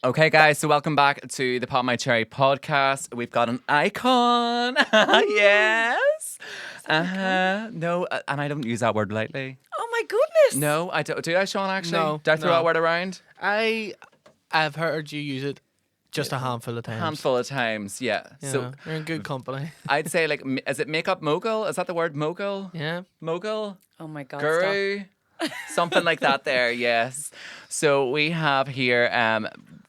Okay, guys, so welcome back to the Pop My Cherry podcast. We've got an icon. Yes. No, and I don't use that word lightly. Oh my goodness. No, I don't. Do I, Sean, actually? No, Do I throw no. that word around? I've heard you use it just a handful of times. Handful of times, yeah. Yeah, So you're in good company. I'd say, like, is it makeup mogul? Is that the word mogul? Yeah. Mogul? Oh my God. Guru? Something like that there, yes. So we have here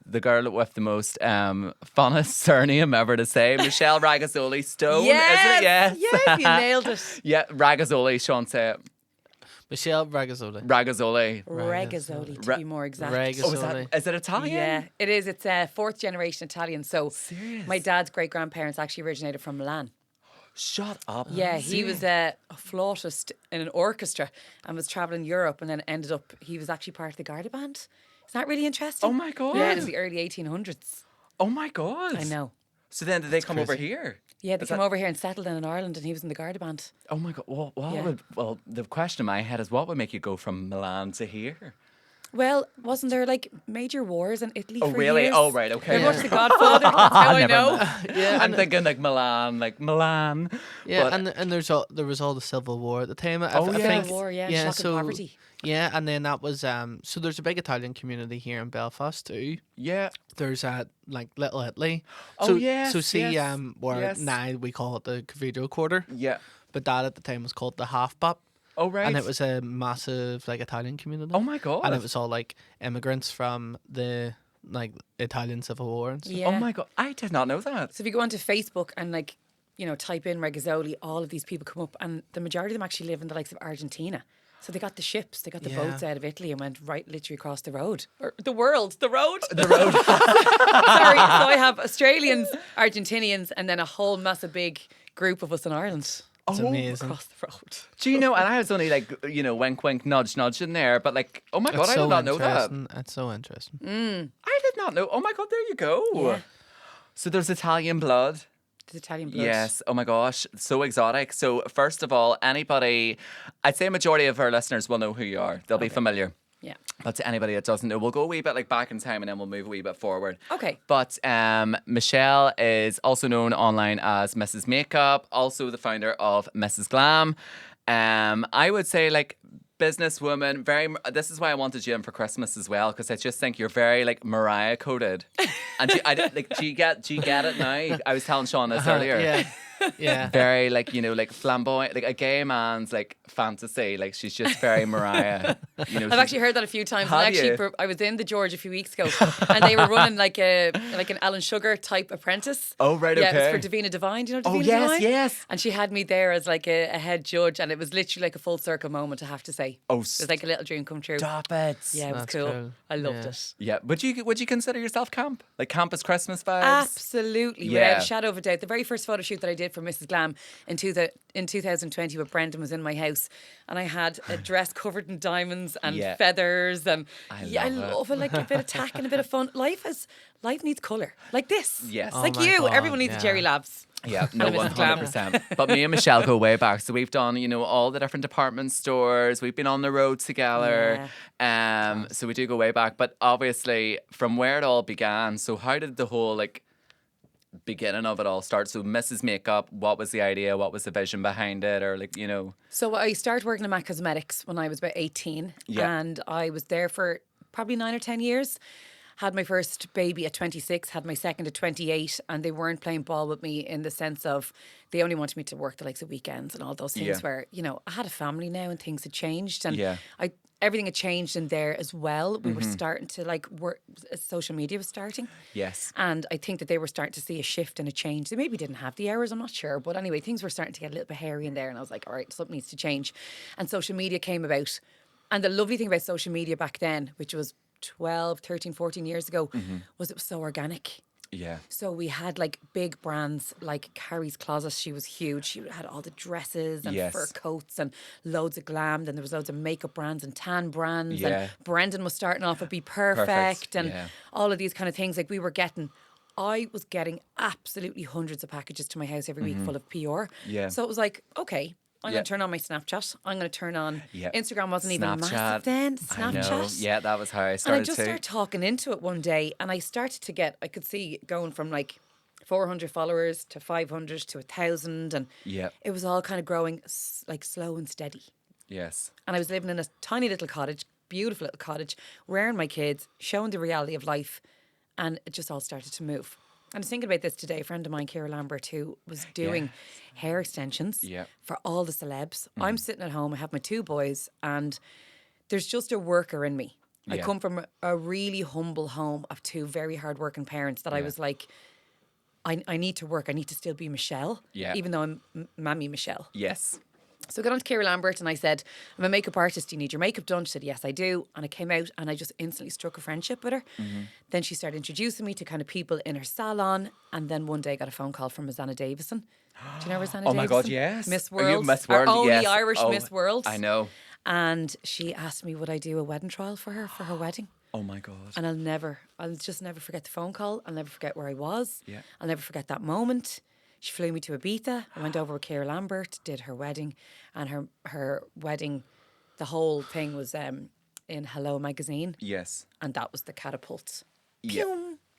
the girl with the most funnest surname ever to say, Michelle Regazzoli Stone, Yes. isn't it? Yes. Yes, you nailed it. Yeah, Regazzoli, Sean, say it. Michelle Regazzoli. Regazzoli. Regazzoli, to be more exact. Regazzoli. Oh, is it Italian? Yeah, it is. It's fourth generation Italian. So Serious? my dad's great grandparents actually originated from Milan. Shut up. Yeah, he was a flautist in an orchestra and was travelling Europe and then ended up, he was actually part of the Garda band. Isn't that really interesting? Oh my God. Yeah, it was the early 1800s. Oh my God. I know. So then did they come over here? Yeah, they Is came that- over here and settled in Ireland and he was in the Garda band. Oh my God. Yeah. Well, the question in my head is what would make you go from Milan to here? Well, wasn't there like major wars in Italy Oh, for really? years? Oh, right, okay. I Yeah. watched The Godfather, that's how I know. Yeah, I'm thinking like Milan. yeah, But- and there was all the Civil War at the time. Oh, I yeah. think, Civil War, yeah, shock and poverty. Yeah, and then that was so there's a big Italian community here in Belfast too. Yeah. There's like Little Italy. Oh, so, yes, So see, yes, where yes. now we call it the Cathedral Quarter, Yeah. but that at the time was called the Half Bop. Oh, right. And it was a massive like Italian community. Oh my God. And it was all like immigrants from the like Italian Civil War and stuff. Yeah. Oh my God. I did not know that. So if you go onto Facebook and like, you know, type in Regazzoli, all of these people come up and the majority of them actually live in the likes of Argentina. So they got the ships, they got the Yeah. boats out of Italy and went right literally across the road. Or the road. The road. Sorry. So I have Australians, Argentinians, and then a whole massive big group of us in Ireland. It's amazing. Across the road. Do you know? And I was only like, wink, wink, nudge, nudge in there. But like, oh my God, It's I so did not know that. interesting. It's so interesting. I did not know. Oh my God, there you go. Yeah. So there's Italian blood. The Italian blood. Yes. Oh my gosh. So exotic. So first of all, anybody, I'd say a majority of our listeners will know who you are. They'll be familiar. Yeah. But to anybody that doesn't know, we'll go a wee bit like back in time and then we'll move a wee bit forward. Okay. But Michelle is also known online as Mrs Makeup, also the founder of Mrs Glam. I would say like businesswoman, this is why I wanted you in for Christmas as well, because I just think you're very like Mariah coded. And do you get it now? I was telling Sean this earlier. Yeah. Yeah. Very like like flamboyant, like a gay man's like fantasy. Like she's just very Mariah. I've actually heard that a few times. Have And actually, you? I was in the George a few weeks ago, and they were running like an Alan Sugar type apprentice. Oh, right, Yeah, okay. it was for Davina Divine. Do you know Oh, Davina yes, Divine? yes. And she had me there as like a head judge, and it was literally like a full circle moment. I have to say. Oh, it was like a little dream come true. Stop it. Yeah, it was That's cool. cool. I loved Yeah. it. Yeah. Would you consider yourself camp? Like campus Christmas vibes? Absolutely, Yeah. without a shadow of a doubt. The very first photo shoot that I did for Mrs Glam in 2020, where Brendan was in my house, and I had a dress covered in diamonds and Yeah. feathers, and I I love it. love it. Like a bit of tack and a bit of fun. Life needs colour, like this. Yes. It's Oh like my you. God, Everyone needs yeah. a Jerry Labs. Yeah, no, And Mrs. Glam. 100%. But me and Michelle go way back. So we've done, all the different department stores. We've been on the road together. So we do go way back. But obviously, from where it all began, so how did the whole, beginning of it all start? So Mrs. Makeup, what was the idea? What was the vision behind it? Or, So I started working in MAC Cosmetics when I was about 18, Yeah. and I was there for probably 9 or 10 years. Had my first baby at 26, had my second at 28, and they weren't playing ball with me in the sense of they only wanted me to work the likes of weekends and all those things Yeah. where, I had a family now and things had changed, and Yeah. everything had changed in there as well. We were starting to work, social media was starting. Yes. And I think that they were starting to see a shift and a change. They maybe didn't have the hours, I'm not sure. But anyway, things were starting to get a little bit hairy in there. And I was like, all right, something needs to change. And social media came about. And the lovely thing about social media back then, which was 12, 13, 14 years ago, was it was so organic. Yeah. So we had big brands like Carrie's Closet. She was huge. She had all the dresses and Yes. fur coats and loads of glam. Then there was loads of makeup brands and tan brands. Yeah. And Brendan was starting off with Be Perfect and yeah. all of these kind of things. I was getting absolutely hundreds of packages to my house every week full of PR. Yeah. So it was like, okay, I'm Yeah. going to turn on my Snapchat. I'm going to turn on Yeah. Instagram wasn't even Snapchat. massive then. I know. Snapchat. Yeah, that was how I And I started just too. started talking into it one day, and I started to get, I could see going from like 400 followers to 500 to 1,000, and Yeah. it was all kind of growing like slow and steady. Yes. And I was living in a tiny little cottage, beautiful little cottage, rearing my kids, showing the reality of life, and it just all started to move. I was thinking about this today. A friend of mine, Ciara Lambert, who was doing hair extensions Yeah. for all the celebs. I'm sitting at home, I have my 2 boys, and there's just a worker in me. I Yeah. come from a really humble home of 2 very hard-working parents that I Yeah. was like, I need to work. I need to still be Michelle, Yeah. even though I'm Mammy Michelle. Yes. So I got on to Ciara Lambert and I said, I'm a makeup artist. Do you need your makeup done? She said, yes, I do. And I came out and I just instantly struck a friendship with her. Then she started introducing me to kind of people in her salon. And then one day I got a phone call from Rosanna Davison. Do you know Rosanna Oh Davison? my God, yes. Miss Are you World. Miss Our World? only Yes. Irish Oh, Miss World. I know. And she asked me, would I do a wedding trial for her wedding? Oh my God. And I'll just never forget the phone call. I'll never forget where I was. Yeah. I'll never forget that moment. She flew me to Ibiza. I went over with Ciara Lambert, did her wedding. And her wedding, the whole thing was in Hello magazine. Yes. And that was the catapult. Yeah.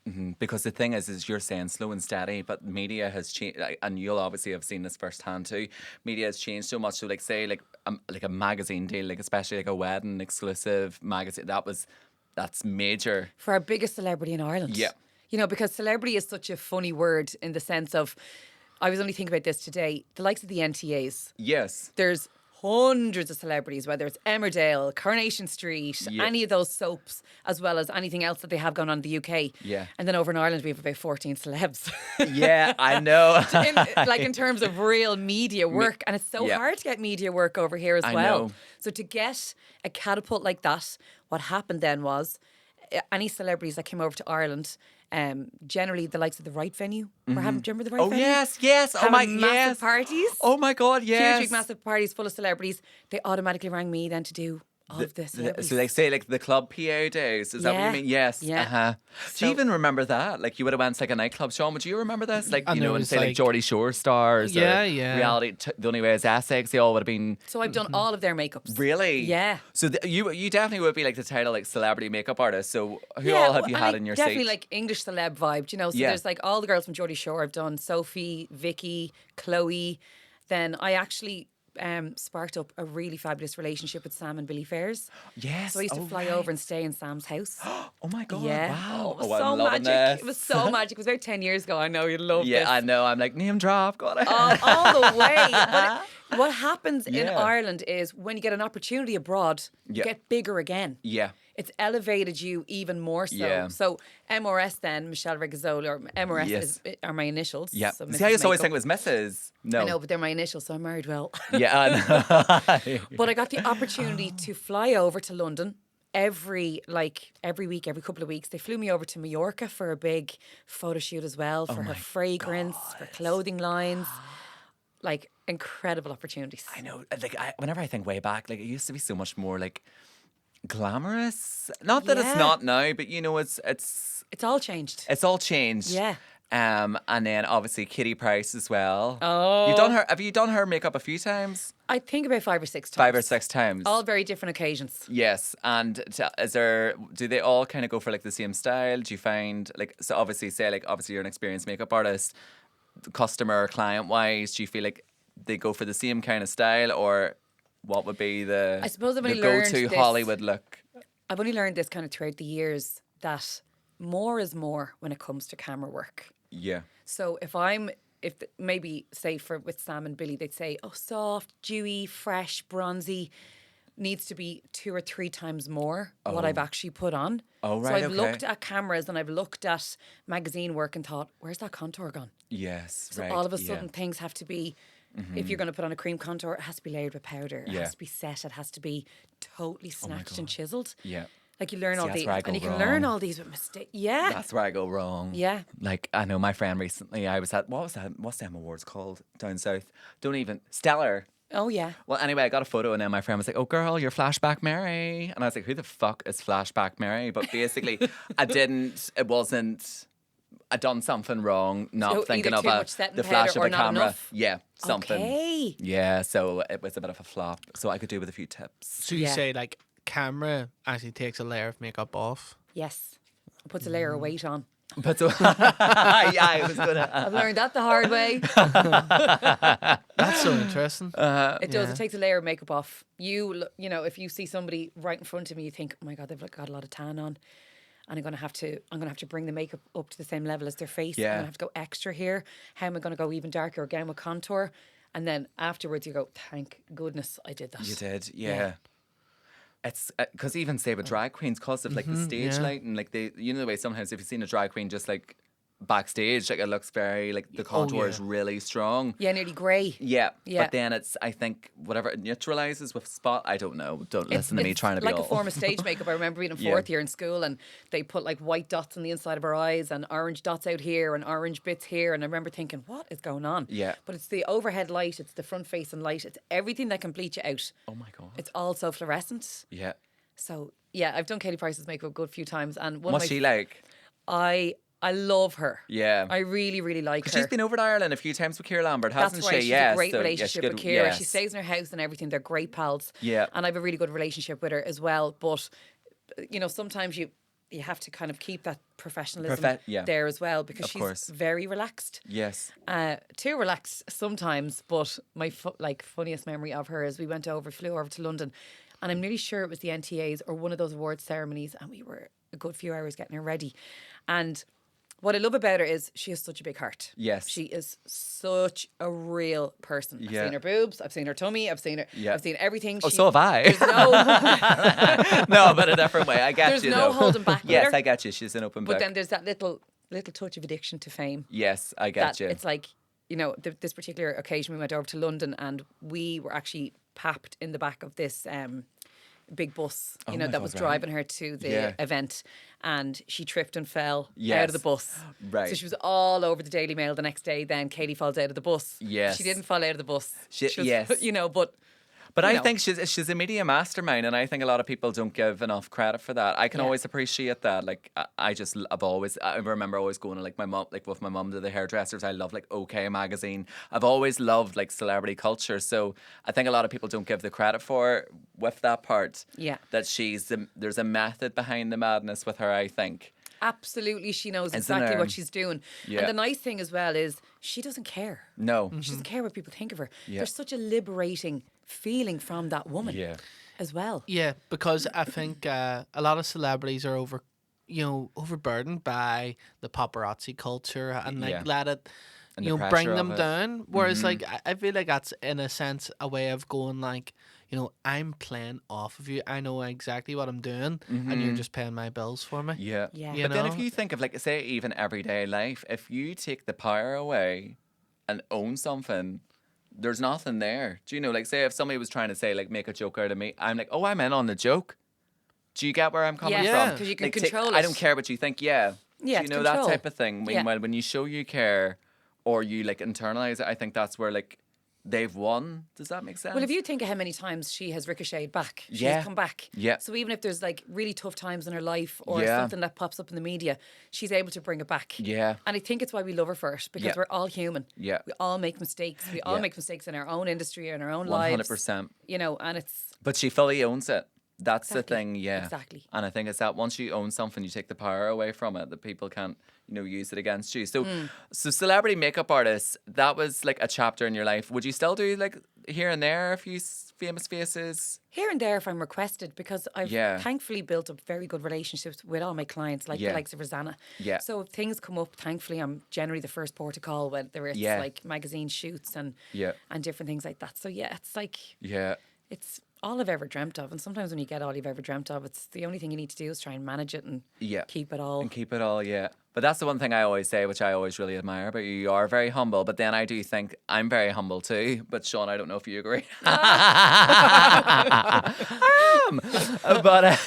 Pew! Because the thing is you're saying slow and steady, but media has changed, and you'll obviously have seen this firsthand too. Media has changed so much. So, like, say, like a magazine deal, like especially like a wedding exclusive magazine, that's major. For our biggest celebrity in Ireland. Yeah. You know, because celebrity is such a funny word in the sense of, I was only thinking about this today, the likes of the NTAs. Yes. There's hundreds of celebrities, whether it's Emmerdale, Coronation Street, Yeah. any of those soaps, as well as anything else that they have going on in the UK. Yeah. And then over in Ireland, we have about 14 celebs. Yeah, I know. in terms of real media work. And it's so Yeah. hard to get media work over here as I well. know. So to get a catapult like that, what happened then was any celebrities that came over to Ireland, generally the likes of the Right Venue were having, do you remember the Right Oh Venue? yes. Oh Having my massive yes. parties. Oh my God, yes. Huge, big, massive parties full of celebrities. They automatically rang me then to do all of the celebrities. So, like, say, like the club PA days. Is that what Yeah. you mean? Yes. Yeah. Uh-huh. Do So- you even remember that? Like, you would have went to like a nightclub, Sean. Would you remember this? Like, And you there know, and was, say like like- Geordie Shore stars. Yeah, or yeah. Reality. The Only Way is Essex. They all would have been. So I've done all of their makeups. Really? Yeah. So you definitely would be like the title like celebrity makeup artist. So who all have you had in your definitely seat? like English celeb vibe, you know. So Yeah. there's like all the girls from Geordie Shore I've done, Sophie, Vicky, Chloe. Then I actually sparked up a really fabulous relationship with Sam and Billy Fairs. Yes. So I used to oh, fly right. over and stay in Sam's house. Oh my God. Yeah. Wow. Oh, it was I'm so loving magic. this. It was so magic. It was about 10 years ago. I know you'd love Yeah, this. I know. I'm like name drop. Got it. All the way. But what happens in Yeah. Ireland is when you get an opportunity abroad, you Yeah. get bigger again. Yeah. It's elevated you even more so. Yeah. So MRS then, Michelle Regazzoli, or MRS Yes. are my initials. Yeah. So See, I used to always Mrs. think it was Mrs. No. I know, but they're my initials, so I'm married well. Yeah, I know. But I got the opportunity to fly over to London every week, every couple of weeks. They flew me over to Mallorca for a big photo shoot as well, for her fragrance, for clothing lines. Like incredible opportunities. I know. Like, whenever I think way back, like it used to be so much more like glamorous. Not that it's Yeah. not now, but you know, it's It's all changed. it's all changed. Yeah. And then obviously Kitty Price as well. Oh. You've done her. Have you done her makeup a few times? I think about 5 or 6 times. 5 or 6 times. All very different occasions. Yes, and do they all kind of go for like the same style? Do you find like, so obviously say like obviously you're an experienced makeup artist, customer client wise, do you feel like they go for the same kind of style, or what would be the I suppose I've the only learned go-to this- Hollywood look? I've only learned this kind of throughout the years that more is more when it comes to camera work. Yeah, So maybe say with Sam and Billy, they'd say, oh, soft, dewy, fresh, bronzy, needs to be 2 or 3 times more what I've actually put on. Oh, So right, I've okay. looked at cameras and I've looked at magazine work and thought, where's that contour gone? yes, So right. all of a yeah. sudden things have to be, if you're going to put on a cream contour, it has to be layered with powder. It Yeah. has to be set. It has to be totally snatched and chiseled. Yeah. Like you learn all that's these, where I go and you can learn wrong. all these with mistakes. Yeah. That's where I go wrong. Yeah. Like, I know my friend recently, I was at, what was that? What's them awards called down south? Don't even, Stellar. Oh, yeah. Well, anyway, I got a photo and then my friend was like, oh, girl, you're Flashback Mary. And I was like, who the fuck is Flashback Mary? But basically, it wasn't I done something wrong, not So thinking either of too much setting the powder flash of or a not camera. enough? Yeah, something. Okay. Yeah, so it was a bit of a flop. So I could do with a few tips. So you Yeah. say like camera actually takes a layer of makeup off. Yes. It puts a layer of weight on. But so, yeah, I was gonna. I've learned that the hard way. That's so interesting. It does. Yeah. It takes a layer of makeup off. You know, if you see somebody right in front of me, you think, oh my God, they've got a lot of tan on. And I'm gonna have to bring the makeup up to the same level as their face. Yeah. I'm gonna have to go extra here. How am I gonna go even darker again with contour? And then afterwards you go, thank goodness I did that. You did, Yeah. yeah. It's because even say with drag queens, cause of like the stage yeah. light and like you know the way sometimes if you've seen a drag queen just like backstage, like it looks very like the contour is yeah. really strong. Yeah, nearly grey. Yeah, Yeah. but then it's I think whatever it neutralizes with spot. I don't know. Don't listen to me It's trying to be like all. a form of stage makeup. I remember being in Yeah. fourth year in school and they put like white dots on the inside of our eyes and orange dots out here and orange bits here. And I remember thinking, what is going on? Yeah. But it's the overhead light, it's the front facing light, it's everything that can bleach you out. Oh my god. It's also fluorescent. Yeah. So yeah, I've done Katie Price's makeup a good few times, and one What's of my she like? I love her. Yeah. I really, really like her. She's been over to Ireland a few times with Keira Lambert, hasn't That's right. she? She's Yeah. a great so, relationship yeah, with she Keira. yes. She stays in her house and everything. They're great pals. Yeah. And I have a really good relationship with her as well. But you know, sometimes you have to kind of keep that professionalism yeah. there as well because Of she's course. very relaxed. Yes. Too relaxed sometimes, but my funniest memory of her is we flew over to London, and I'm nearly sure it was the NTAs or one of those awards ceremonies, and we were a good few hours getting her ready. And what I love about her is she has such a big heart. Yes. She is such a real person. I've Yeah. seen her boobs, I've seen her tummy, I've seen everything. Oh, so have I. There's no, No, but a different way. I get there's you. no though. holding back with Yes, her. I get you. She's an open But book. then there's that little touch of addiction to fame. Yes, I get That you. it's like, you know, this particular occasion we went over to London and we were actually papped in the back of this big bus, you know, my that God, was right. driving her to the Yeah. event, and she tripped and fell out Yes. of the bus. Right. So she was all over the Daily Mail the next day. Then Katie falls out of the bus. Yes. She didn't fall out of the bus. She- was, yes. You know, but But you I know. think she's a media mastermind, and I think a lot of people don't give enough credit for that. I can Yeah. always appreciate that. Like I remember always going to like my mom, like with my mum to the hairdressers. I love like OK magazine. I've always loved like celebrity culture. So I think a lot of people don't give the credit for with that part. Yeah. That there's a method behind the madness with her. I think. absolutely she knows Isn't exactly there? what she's doing. Yeah. And the nice thing as well is she doesn't care. No. She doesn't care what people think of her. Yeah. There's such a liberating feeling from that woman Yeah. as well. Yeah, because I think a lot of celebrities are overburdened by the paparazzi culture and like Yeah. let it, And you the know, bring pressure them of it. down. Whereas like I feel like that's in a sense a way of going like, you know, I'm playing off of you. I know exactly what I'm doing, and you're just paying my bills for me. Yeah. Yeah. You But then if know? you think of like say even everyday life, if you take the power away and own something, there's nothing there. Do you know, like say if somebody was trying to say like make a joke out of me, I'm like, oh, I'm in on the joke. Do you get where I'm coming Yeah, from? 'cause you can Like, control I it. don't care what you think. Yeah. Yeah, Do you it's know that control. type of thing? Yeah. Meanwhile, when you show you care or you like internalize it, I think that's where like they've won. Does that make sense? Well, if you think of how many times she has ricocheted back, she's Yeah. come back. Yeah. So even if there's like really tough times in her life or Yeah. something that pops up in the media, she's able to bring it back. Yeah. And I think it's why we love her for it because Yeah. we're all human. Yeah. We all make mistakes. We all Yeah. make mistakes in our own industry, in our own 100%. lives. You know, and it's But she fully owns it. That's the Exactly. thing, yeah. Exactly. And I think it's that once you own something, you take the power away from it, that people can't, use it against you. So, so celebrity makeup artists, that was like a chapter in your life. Would you still do like here and there a few famous faces? here and there if I'm requested because I've Yeah. thankfully built up very good relationships with all my clients, like Yeah. the likes of Rosanna. Yeah. So if things come up, thankfully I'm generally the first port of call, whether it's Yeah. like magazine shoots and Yeah. different things like that. So yeah, it's like Yeah. it's all I've ever dreamt of. And sometimes when you get all you've ever dreamt of, it's the only thing you need to do is try and manage it and Yeah. keep it all. And keep it all, yeah. But that's the one thing I always say, which I always really admire about you. You are very humble, but then I do think I'm very humble too. But Sean, I don't know if you agree. But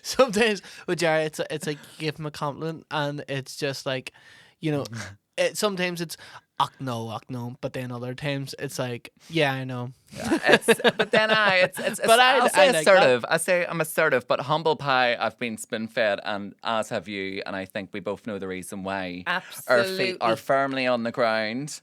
Sometimes with Jerry, it's like you give him a compliment, and it's just like, you know, sometimes it's no. But then other times it's like, yeah, I know. But then But I'll say I like assertive. I say I'm assertive, but humble pie, I've been spoon fed, and as have you, and I think we both know the reason why. Our feet are Absolutely. firmly on the ground.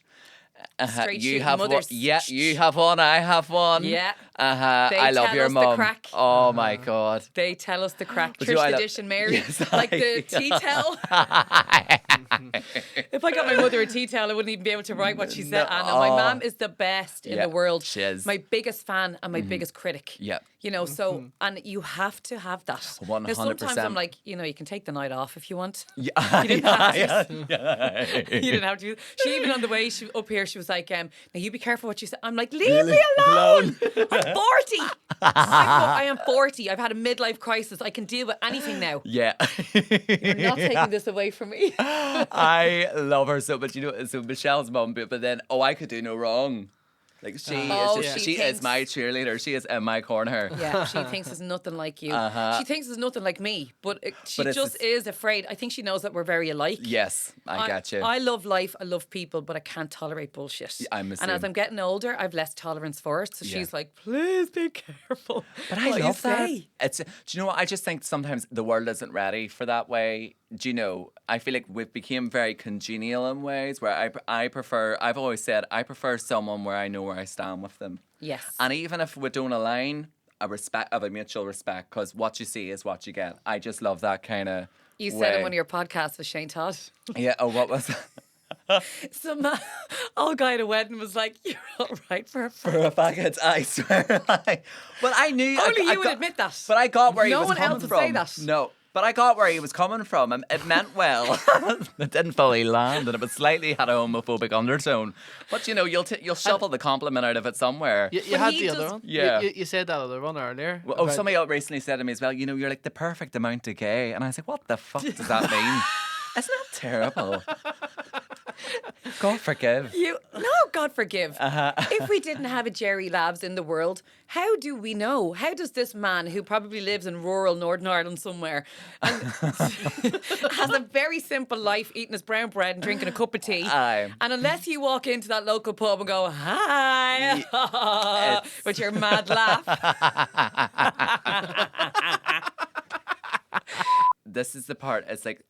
Straight You shooting have one. mothers. Yeah, you have one. I have one. Yeah. They I love tell your us the mum. crack. Oh my god. They tell us the crack. But you, Trish I the love- Dish and Mary. Yes, like the tea towel. If I got my mother a tea towel, I wouldn't even be able to write what she said. No. Anna, my Oh. mum is the best in Yeah, the world. she is. My biggest fan and my biggest critic. Yep. You know, so, and you have to have that. 100%. Now, sometimes I'm like, you know, you can take the night off if you want. Yeah, You didn't have to. yeah. You didn't have to. She even on the way up here, she was like, now you be careful what you say. I'm like, leave me alone. I'm 40. I am 40. I've had a midlife crisis. I can deal with anything now. Yeah. You're not taking this away from me. I love her so much. You know, so Michelle's mum, but then, I could do no wrong. Like she Oh, is just, she she is thinks- my cheerleader. She is in my corner. Yeah, she thinks there's nothing like you. She thinks there's nothing like me, but she But it's just this- is afraid. I think she knows that we're very alike. Yes, I get you. I love life. I love people, but I can't tolerate bullshit. I'm the and as same. I'm getting older, I've less tolerance for it. So Yeah. she's like, please be careful. But I what love you that. say. Do you know what? I just think sometimes the world isn't ready for that way. Do you know? I feel like we've become very congenial in ways where I prefer. I've always said I prefer someone where I know where I stand with them. Yes. And even if we don't align, a mutual respect, because what you see is what you get. I just love that kind of. You said in one of your podcasts with Shane Todd. Yeah. Oh, what was that? Some old guy at a wedding was like, "You're all right for a For a faggot, I swear. But I knew. Only I you would got- admit that. But I got where he No was one coming else would from. say that. No. But I got where he was coming from, and it meant well. It didn't fully land, and it was slightly had a homophobic undertone. But you know, you'll shovel the compliment out of it somewhere. You But had he the other does- one. Yeah. You said that other one earlier. Well, about- somebody else recently said to me as well, you know, you're like the perfect amount of gay, and I was like, what the fuck does that mean? Isn't that terrible? God forgive. No, God forgive. If we didn't have a Jerry Labs in the world, how do we know? How does this man who probably lives in rural Northern Ireland somewhere and has a very simple life, eating his brown bread and drinking a cup of tea, Aye. and unless you walk into that local pub and go, hi, It's- with your mad laugh, This is the part. It's like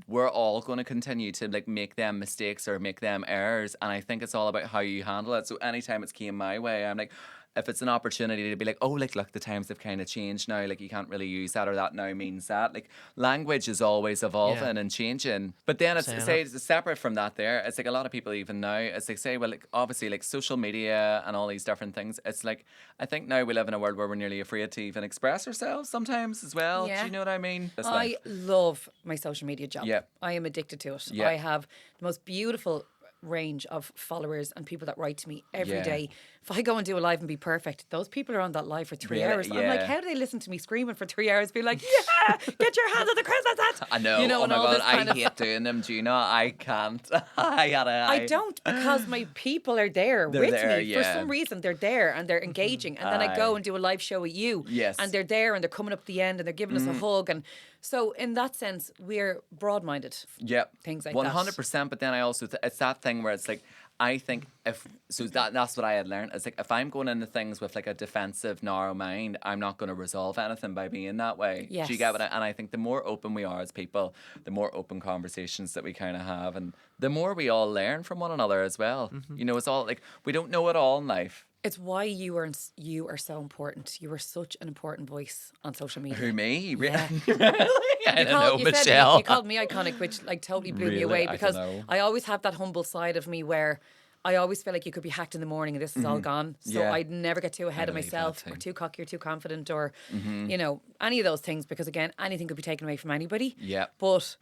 we're all going to continue to like make them mistakes or make them errors, and I think it's all about how you handle it. So anytime it's came my way, I'm like, if it's an opportunity to be like, oh, like look, the times have kind of changed now. Like you can't really use that, or that now means that. Like language is always evolving and changing. But then it's it's separate from that. There, it's like a lot of people even now. It's like say, well, like obviously like social media and all these different things. It's like I think now we live in a world where we're nearly afraid to even express ourselves sometimes as well. Yeah. Do you know what I mean? It's I like- love my social media job. Yeah. I am addicted to it. Yeah. I have the most beautiful range of followers and people that write to me every Yeah. day. If I go and do a live and be perfect, those people are on that live for 3 Really? hours. I'm like, Yeah. how do they listen to me screaming for 3 hours? Be like, yeah, get your hands on the Christmas hat. I know. You know, Oh and my all god, this I kind of. hate doing them. Do you know? I can't. I I don't because my people are there They're with there, me. For yeah. some reason, they're there and they're engaging. And then I go Aye. and do a live show with you. Yes. And they're there and they're coming up the end and they're giving us a hug. And so, in that sense, we're broad minded. Yep. Things like that. 100%. But then I also, it's that thing where it's like, I think that's what I had learned. It's like if I'm going into things with like a defensive, narrow mind, I'm not going to resolve anything by being that way. Yes. Do you get what and I think the more open we are as people, the more open conversations that we kind of have, and the more we all learn from one another as well. You know, it's all like we don't know it all in life. It's why you are so important. You are such an important voice on social media. Who me? Yeah. Really? I don't know, You said Michelle. you called me iconic, which like totally blew me Really? away I because don't know. I always have that humble side of me where I always feel like you could be hacked in the morning and this is all gone. So Yeah. I'd never get too ahead of believe that myself too. or too cocky or too confident or, you know, any of those things because again, anything could be taken away from anybody. Yeah. But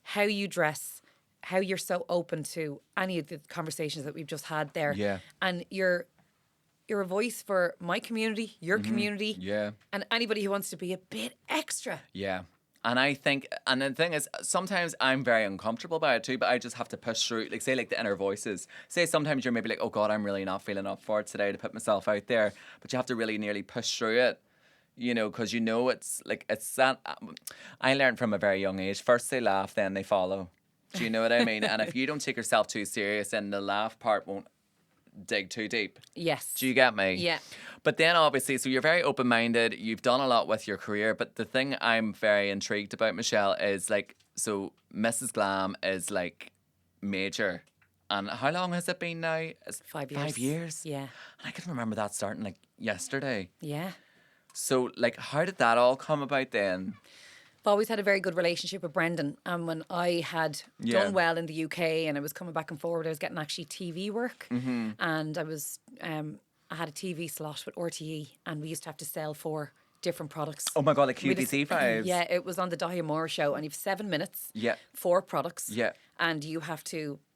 how you dress, how you're so open to any of the conversations that we've just had there. Yeah. And you're a voice for my community, your community, Yeah. and anybody who wants to be a bit extra. Yeah. And I think, and the thing is, sometimes I'm very uncomfortable by it too, but I just have to push through, like, say, like the inner voices. Say sometimes you're maybe like, oh God, I'm really not feeling up for it today to put myself out there. But you have to really nearly push through it, you know, because you know it's like, it's that. I learned from a very young age, first they laugh, then they follow. Do you know what I mean? And if you don't take yourself too serious, then the laugh part won't dig too deep. Yes. Do you get me? Yeah. But then obviously, so you're very open-minded. You've done a lot with your career. But the thing I'm very intrigued about, Michelle, is like, so Mrs. Glam is like major. And how long has it been now? It's 5 years. 5 years? Yeah. I can remember that starting like yesterday. Yeah. So like, how did that all come about then? I've always had a very good relationship with Brendan. And when I had Yeah. done well in the UK and I was coming back and forward, I was getting actually TV work. Mm-hmm. And I had a TV slot with RTE and we used to have to sell 4 different products. Oh my God, like We just- QVC vibes. Yeah, it was on the Dahlia Moore show and you've 7 minutes, Yeah. 4 products. Yeah. And you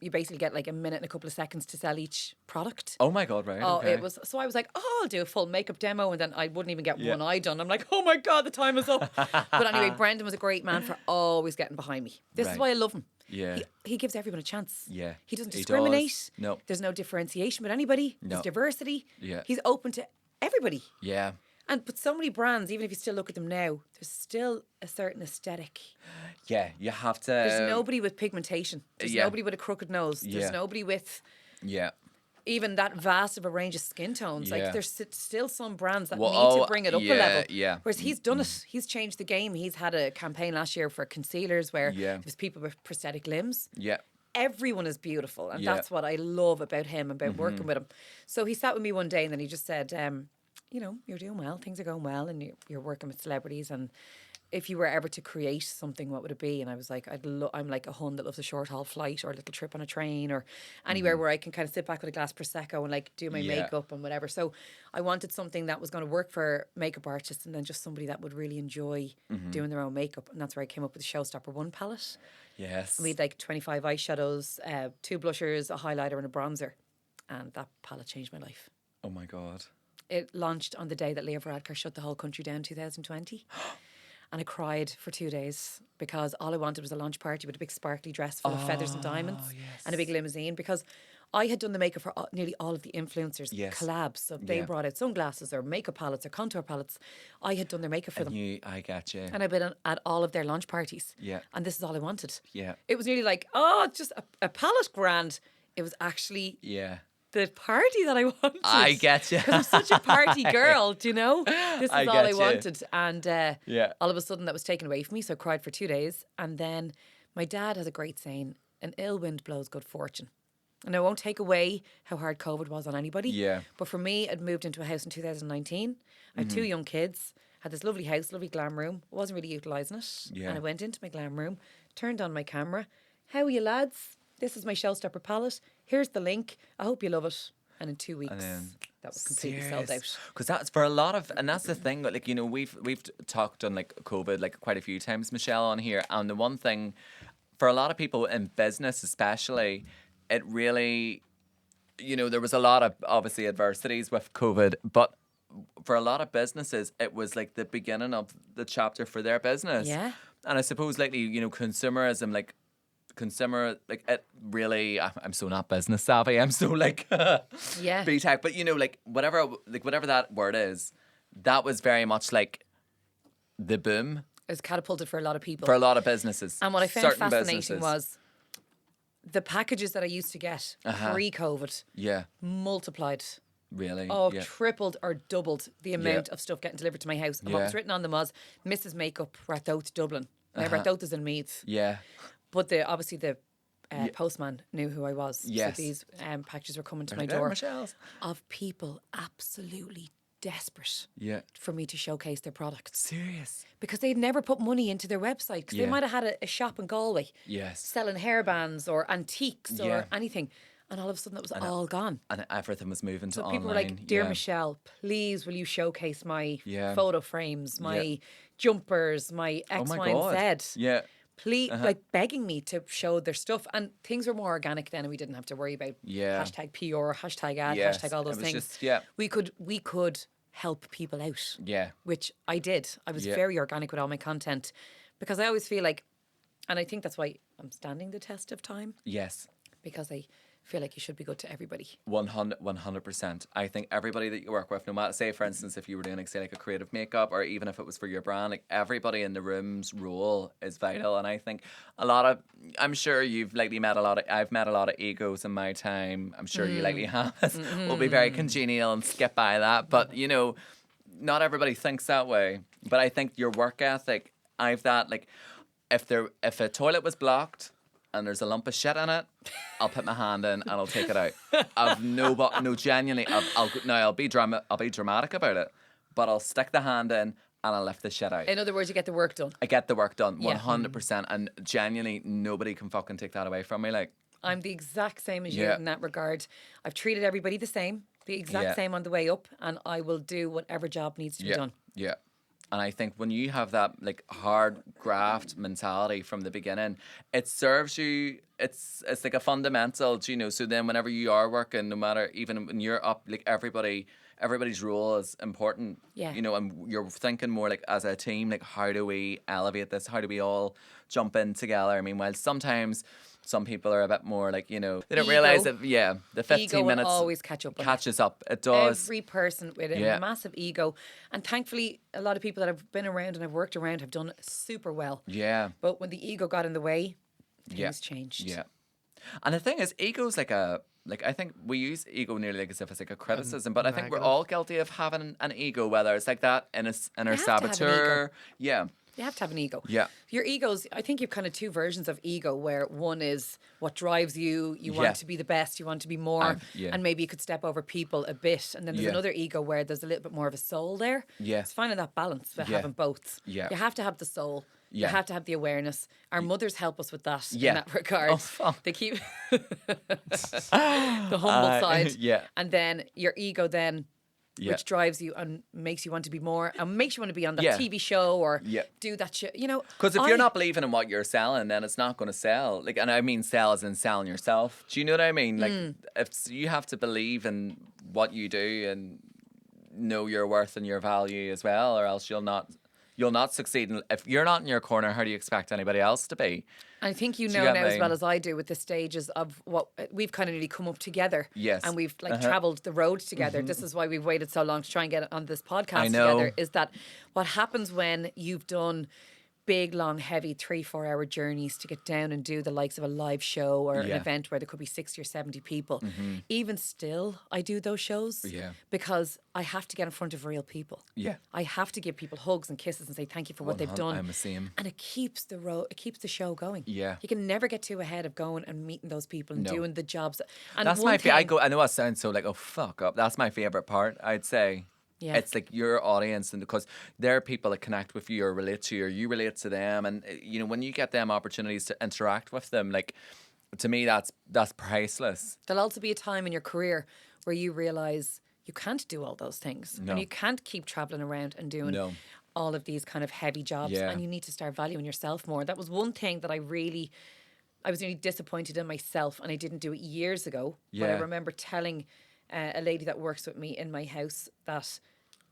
basically get like a minute and a couple of seconds to sell each product. Oh my God, right. Oh, okay. it was. So I was like, oh, I'll do a full makeup demo, and then I wouldn't even get Yeah. one eye done. I'm like, oh my God, the time is up. But anyway, Brendan was a great man for always getting behind me. This is Right. why I love him. Yeah. He gives everyone a chance. Yeah. He doesn't He discriminate. does. No. There's no differentiation with anybody. No. There's diversity. Yeah. He's open to everybody. Yeah. But so many brands, even if you still look at them now, there's still a certain aesthetic. Yeah, you have to. There's nobody with pigmentation. There's yeah. nobody with a crooked nose. There's Yeah. nobody with Yeah. even that vast of a range of skin tones. Yeah. Like there's still some brands that Well, need to bring it up a yeah, level. yeah. Whereas he's done it. He's changed the game. He's had a campaign last year for concealers where Yeah. there's people with prosthetic limbs. Yeah. Everyone is beautiful. And Yeah. that's what I love about him, about working with him. So he sat with me one day and then he just said, you're doing well. Things are going well and you're working with celebrities. And if you were ever to create something, what would it be? And I was like, I'm like a hun that loves a short haul flight or a little trip on a train or anywhere where I can kind of sit back with a glass Prosecco and like do my Yeah. makeup and whatever. So I wanted something that was going to work for makeup artists and then just somebody that would really enjoy doing their own makeup. And that's where I came up with the Showstopper 1 palette. Yes. We had like 25 eyeshadows, 2 blushers, a highlighter and a bronzer. And that palette changed my life. Oh my God. It launched on the day that Leo Varadkar shut the whole country down, 2020. And I cried for 2 days because all I wanted was a launch party with a big sparkly dress full of feathers and diamonds and a big limousine because I had done the makeup for nearly all of the influencers, Yes. collabs. So if they Yeah. brought out sunglasses or makeup palettes or contour palettes, I had done their makeup for them. I get you. And I've been at all of their launch parties. Yeah. And this is all I wanted. Yeah. It was nearly like, oh, it's just a palette grand. It was actually Yeah. the party that I wanted. I get you. Because I'm such a party girl, do you know? This is I all get I you. wanted. And Yeah. all of a sudden that was taken away from me. So I cried for 2 days. And then my dad has a great saying, an ill wind blows good fortune. And I won't take away how hard COVID was on anybody. Yeah. But for me, I'd moved into a house in 2019. I had 2 young kids, had this lovely house, lovely glam room. Wasn't really utilising it. Yeah. And I went into my glam room, turned on my camera. How are you lads? This is my Showstopper palette. Here's the link. I hope you love it. And in 2 weeks, then that was completely sold out. Because that's for a lot of, and that's the thing. Like, you know, we've talked on like COVID like quite a few times, Michelle, on here. And the one thing for a lot of people in business, especially, it really, you know, there was a lot of obviously adversities with COVID, but for a lot of businesses, it was like the beginning of the chapter for their business. Yeah. And I suppose lately, you know, consumerism, like it really, I'm so not business savvy. I'm so like Yeah. B-tech, but you know, like whatever that word is, that was very much like the boom It was catapulted for a lot of people. for a lot of businesses. And what I found Certain fascinating businesses. was the packages that I used to get pre-COVID Yeah, multiplied. really. Oh, yeah. tripled or doubled the amount of stuff getting delivered to my house. And what Yeah. was written on them was Mrs. Makeup, Rathout, Dublin. Now, Rathout is in Meath. Yeah. But obviously the postman knew who I was. Yes. So these packages were coming to my Right there, door Michelle's. of people absolutely desperate Yeah. for me to showcase their products. Serious. Because they'd never put money into their website. Because Yeah. they might have had a shop in Galway Yes. selling hairbands or antiques Yeah. or anything. And all of a sudden that was all gone. And everything was moving to So online. people were like, Dear yeah. Michelle, please will you showcase my Yeah. photo frames, my jumpers, my Oh X, my Y, God. and Z. Yeah. Please, like begging me to show their stuff. And things were more organic then and we didn't have to worry about Yeah. hashtag PR, hashtag ad, Yes, hashtag all those it was things. just- yeah. We could help people out. Yeah. Which I did. I was Yeah. very organic with all my content because I always feel like, and I think that's why I'm standing the test of time Yes. because I feel like you should be good to everybody. 100%. I think everybody that you work with, no matter, say for instance, if you were doing like, say like a creative makeup, or even if it was for your brand, like everybody in the room's role is vital. And I think I'm sure you've likely I've met a lot of egos in my time. I'm sure you likely have. We'll be very congenial and skip by that. But you know, not everybody thinks that way. But I think your work ethic, I've that like, if a toilet was blocked and there's a lump of shit in it, I'll put my hand in and I'll take it out. Genuinely, I'll be dramatic about it, but I'll stick the hand in and I'll lift the shit out. In other words, you get the work done. I get the work done, Yeah. 100%, and genuinely, nobody can fucking take that away from me. Like, I'm the exact same as you Yeah. in that regard. I've treated everybody the same, the exact Yeah. same on the way up, and I will do whatever job needs to be done. Yeah. And I think when you have that like hard graft mentality from the beginning, it serves you. It's like a fundamental, you know. So then, whenever you are working, no matter even when you're up, like everybody's role is important. Yeah. You know, and you're thinking more like as a team, like how do we elevate this? How do we all jump in together? I mean, while sometimes some people are a bit more like, you know, they don't Ego. realise that, the 15 Ego will minutes always catch up. catches up. It does. Every person with a Yeah. massive ego, and thankfully, a lot of people that I've been around and I've worked around have done super well. Yeah. But when the ego got in the way, things Yeah. changed. Yeah. And the thing is, ego's like I think we use ego nearly like as if it's like a criticism, but I think we're negative. all guilty of having an ego, whether it's like that inner have to have an saboteur. Yeah. You have to have an ego. Yeah. Your egos, I think you've kind of two versions of ego, where one is what drives you. You want Yeah. to be the best. You want to be more. Yeah. And maybe you could step over people a bit. And then there's Yeah. another ego where there's a little bit more of a soul there. Yeah. It's finding that balance with Yeah. having both. Yeah. You have to have the soul. You Yeah. have to have the awareness. Our mothers help us with that Yeah. in that regard. Oh, fuck. They keep the humble side. Yeah. And then your ego then, Yeah. which drives you and makes you want to be more and makes you want to be on that Yeah. TV show or Yeah. do that shit. You know, Because if I- you're not believing in what you're selling, then it's not going to sell. Like, and I mean sell as in selling yourself. Do you know what I mean? Like, if you have to believe in what you do and know your worth and your value as well, or else you'll not succeed. And if you're not in your corner, how do you expect anybody else to be? I think you Do know you get now as me? well as I do with the stages of what we've kind of nearly come up together. Yes. And we've like travelled the road together. This is why we've waited so long to try and get on this podcast I know. together. Is that what happens when you've done big, long, heavy 3-4 hour journeys to get down and do the likes of a live show or an Yeah. event where there could be 60 or 70 people. Even still, I do those shows Yeah. because I have to get in front of real people. Yeah. I have to give people hugs and kisses and say thank you for what they've done. I'm the same. And it keeps the show going. Yeah. You can never get too ahead of going and meeting those people and No. doing the jobs. And That's one my favorite. thing- I know it sounds so like, oh, fuck up. That's my favorite part, I'd say. Yeah. It's like your audience, and because there are people that connect with you or relate to you, or you relate to them, and you know when you get them opportunities to interact with them, like to me that's priceless. There'll also be a time in your career where you realise you can't do all those things. No. And you can't keep travelling around and doing No. all of these kind of heavy jobs. Yeah. And you need to start valuing yourself more. That was one thing that I was really disappointed in myself, and I didn't do it years ago. But I Yeah. remember telling a lady that works with me in my house that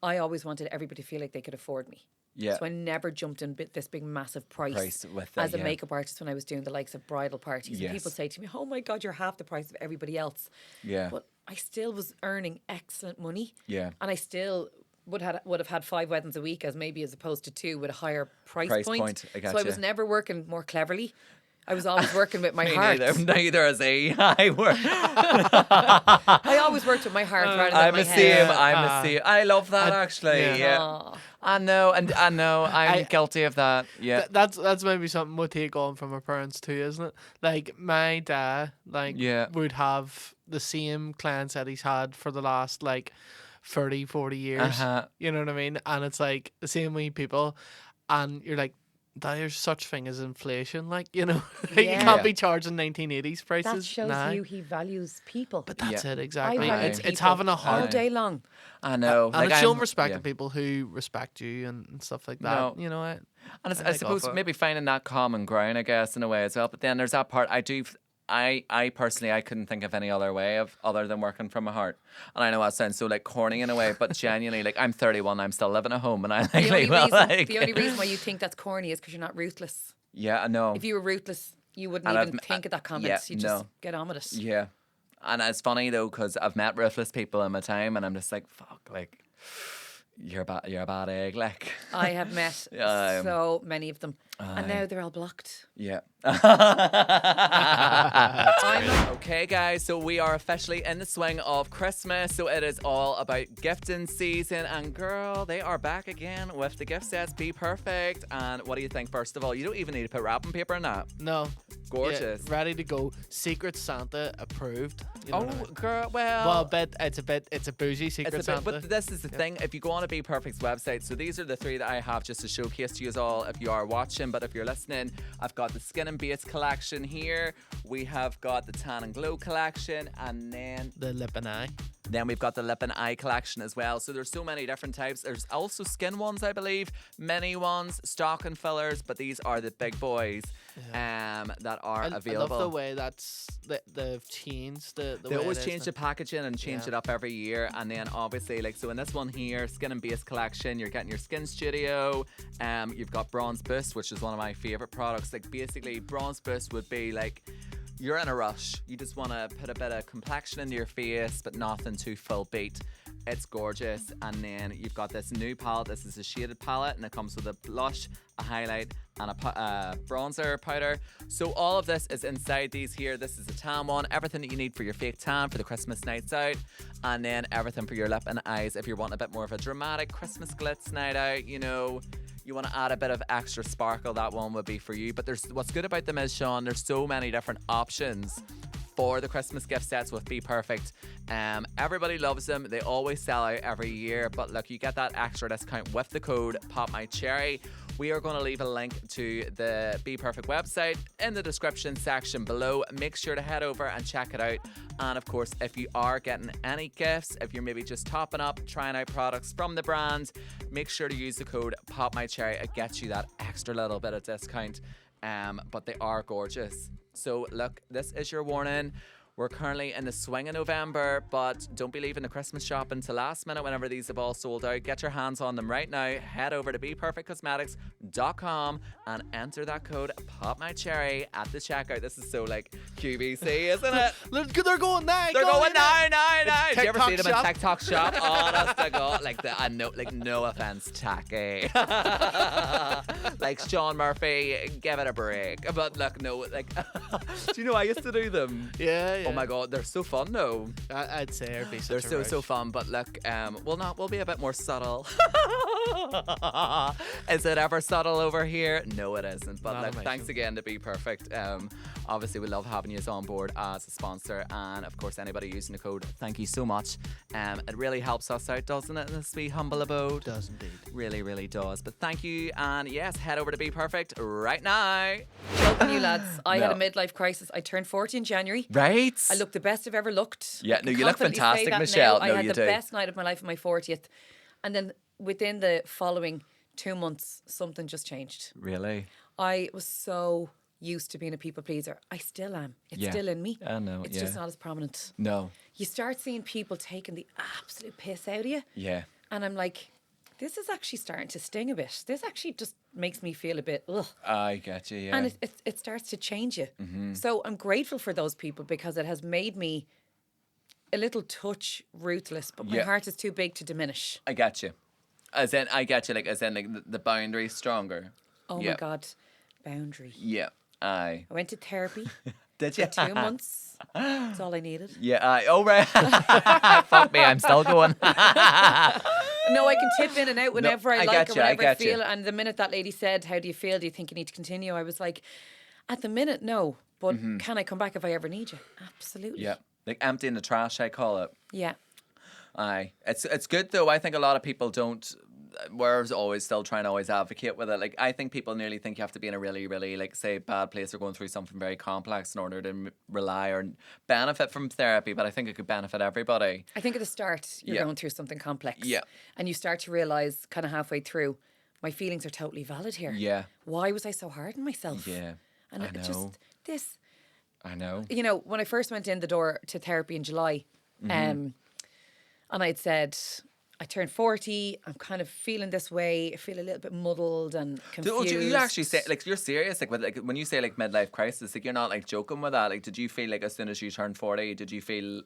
I always wanted everybody to feel like they could afford me. Yeah. So I never jumped in this big massive price with that, as a yeah. makeup artist when I was doing the likes of bridal parties. Yes. And people say to me, "Oh my God, you're half the price of everybody else." Yeah. But I still was earning excellent money. Yeah. And I still would have had 5 weddings a week as opposed to 2 with a higher price Price point. point, I So I gotcha. was never working more cleverly. I was always working with my Me heart. neither is he. I work. I always worked with my heart rather than I'm my a head. same. I'm a same. I love that actually. yeah. Yeah. Aw. I know, and I know I'm guilty of that. Yeah. That's maybe something we'll take on from our parents too, isn't it? Like my dad, Yeah. would have the same clients that he's had for the last 30, 40 years. Uh-huh. You know what I mean? And it's like the same way people, and you're like, there's such thing as inflation, you Yeah. can't be charging 1980s prices. That shows now. you he values people. But that's Yeah. it exactly. value It's people having a all heart. day long. I know. And it's showing I'm- respect yeah. to people who respect you and stuff like that. No. You know what? And I I like suppose all that. maybe finding that common ground, I guess, in a way as well. But then there's that part I personally I couldn't think of any other way other than working from my heart. And I know that sounds so corny in a way, but genuinely, I'm 31, I'm still living at home, and I The only, well, reason, the only reason why you think that's corny is because you're not ruthless. yeah, I know. If you were ruthless, you wouldn't And even I've- think of that comment. yeah, you just no. get on with it. Yeah. And it's funny though, because I've met ruthless people in my time, and I'm just like, fuck, like, you're a bad egg, like. I have met so many of them. And now they're all blocked. Yeah. Okay, guys, so we are officially in the swing of Christmas. So it is all about gifting season. And girl, they are back again with the gift sets. Be perfect. And what do you think, first of all? You don't even need to put wrapping paper in that. No. Gorgeous. Yeah, ready to go. Secret Santa approved. You know what I mean? Girl, Well, it's a bougie Secret Santa. But this is the thing. If you go on a Be Perfect's website, so these are the 3 that I have just to showcase to you all if you are watching. But if you're listening, I've got the Skin and Base collection here. We have got the Tan and Glow collection, and then The lip and eye. Then we've got the lip and eye collection as well. So there's so many different types. There's also skin ones, I believe, mini ones, stocking fillers, but these are the big boys that are available. I love the way they've changed the They way always it is change now. the packaging and change it up every year. And then obviously, like, so in this one here, Skin and Base collection, you're getting your Skin Studio. You've got Bronze Boost, which is one of my favorite products. Like, basically, Bronze Boost would be like, you're in a rush. You just want to put a bit of complexion into your face, but nothing too full beat. It's gorgeous. And then you've got this new palette. This is a shaded palette, and it comes with a blush, a highlight, and a bronzer powder. So all of this is inside these here. This is a tan one. Everything that you need for your fake tan for the Christmas nights out. And then everything for your lip and eyes if you're wanting a bit more of a dramatic Christmas glitz night out, you know. You want to add a bit of extra sparkle, that one would be for you. But there's what's good about them is, Sean, there's so many different options for the Christmas gift sets with Be Perfect. Everybody loves them. They always sell out every year. But look, you get that extra discount with the code POPMyCherry. We are going to leave a link to the Be Perfect website in the description section below. Make sure to head over and check it out. And of course, if you are getting any gifts, if you're maybe just topping up, trying out products from the brand, make sure to use the code POPMyCherry. It gets you that extra little bit of discount. But they are gorgeous. So look, this is your warning. We're currently in the swing of November, but don't be leaving the Christmas shopping till last minute whenever these have all sold out. Get your hands on them right now. Head over to BePerfectCosmetics.com and enter that code POPMyCherry at the checkout. This is so like QVC, isn't it? Look, they're going now. They're going now. Do you ever see them TikTok in TikTok shop? Honest to God, like I know, like no offense, tacky. Like Sean Murphy, give it a break. But look, no, like, do you know I used to do them? Yeah. Oh my God, they're so fun though. I'd say it'd be They're such a so rush. fun, but look, we'll be a bit more subtle. Is it ever subtle over here? No, it isn't. But Not look, amazing. thanks again to Be Perfect. Obviously, we love having you on board as a sponsor, and of course, anybody using the code, thank you so much. It really helps us out, doesn't it? In this wee humble abode. Does indeed. Really, really does. But thank you, and yes, head over to Be Perfect right now. Joking you lads, I had a No. midlife crisis. I turned 40 in January. Right? I looked the best I've ever looked. Yeah, I no, can you look confidently say fantastic, that Michelle. now. No, I had you the do. best night of my life on my 40th. And then within the following 2 months, something just changed. Really? I was so used to being a people pleaser. I still am. It's Yeah. still in me. I know, It's yeah. just not as prominent. No. You start seeing people taking the absolute piss out of you. Yeah. And I'm like, this is actually starting to sting a bit. This actually just makes me feel a bit, ugh. I get you, yeah. And it starts to change you. Mm-hmm. So I'm grateful for those people because it has made me a little touch ruthless, but my Yeah. heart is too big to diminish. I get you. I get you, like, as in, like, the boundary's stronger. Oh Yeah. my God. Boundary. Yeah. Aye. I went to therapy Did for you? 2 months. That's all I needed. Yeah, aye. Oh, right. Fuck me, I'm still going. No, I can tip in and out whenever I I like get or you, I whenever I get you. feel. And the minute that lady said, "How do you feel? Do you think you need to continue?" I was like, at the minute, no. But can I come back if I ever need you? Absolutely. Yeah. Like emptying the trash, I call it. Yeah. Aye. It's good, though. I think a lot of people don't... We're always still trying to always advocate with it. Like, I think people nearly think you have to be in a really, really, like, say, bad place or going through something very complex in order to rely or benefit from therapy. But I think it could benefit everybody. I think at the start, you're Yeah. going through something complex. Yeah. And you start to realise kind of halfway through, my feelings are totally valid here. Yeah. Why was I so hard on myself? Yeah. And I it know. just, this, I know. you know, when I first went in the door to therapy in July, and I'd said, I turned 40. I'm kind of feeling this way. I feel a little bit muddled and confused. Do you actually say, like, you're serious? Like, when you say, like, midlife crisis, like, you're not, like, joking with that? Like, did you feel, like, as soon as you turned 40, did you feel,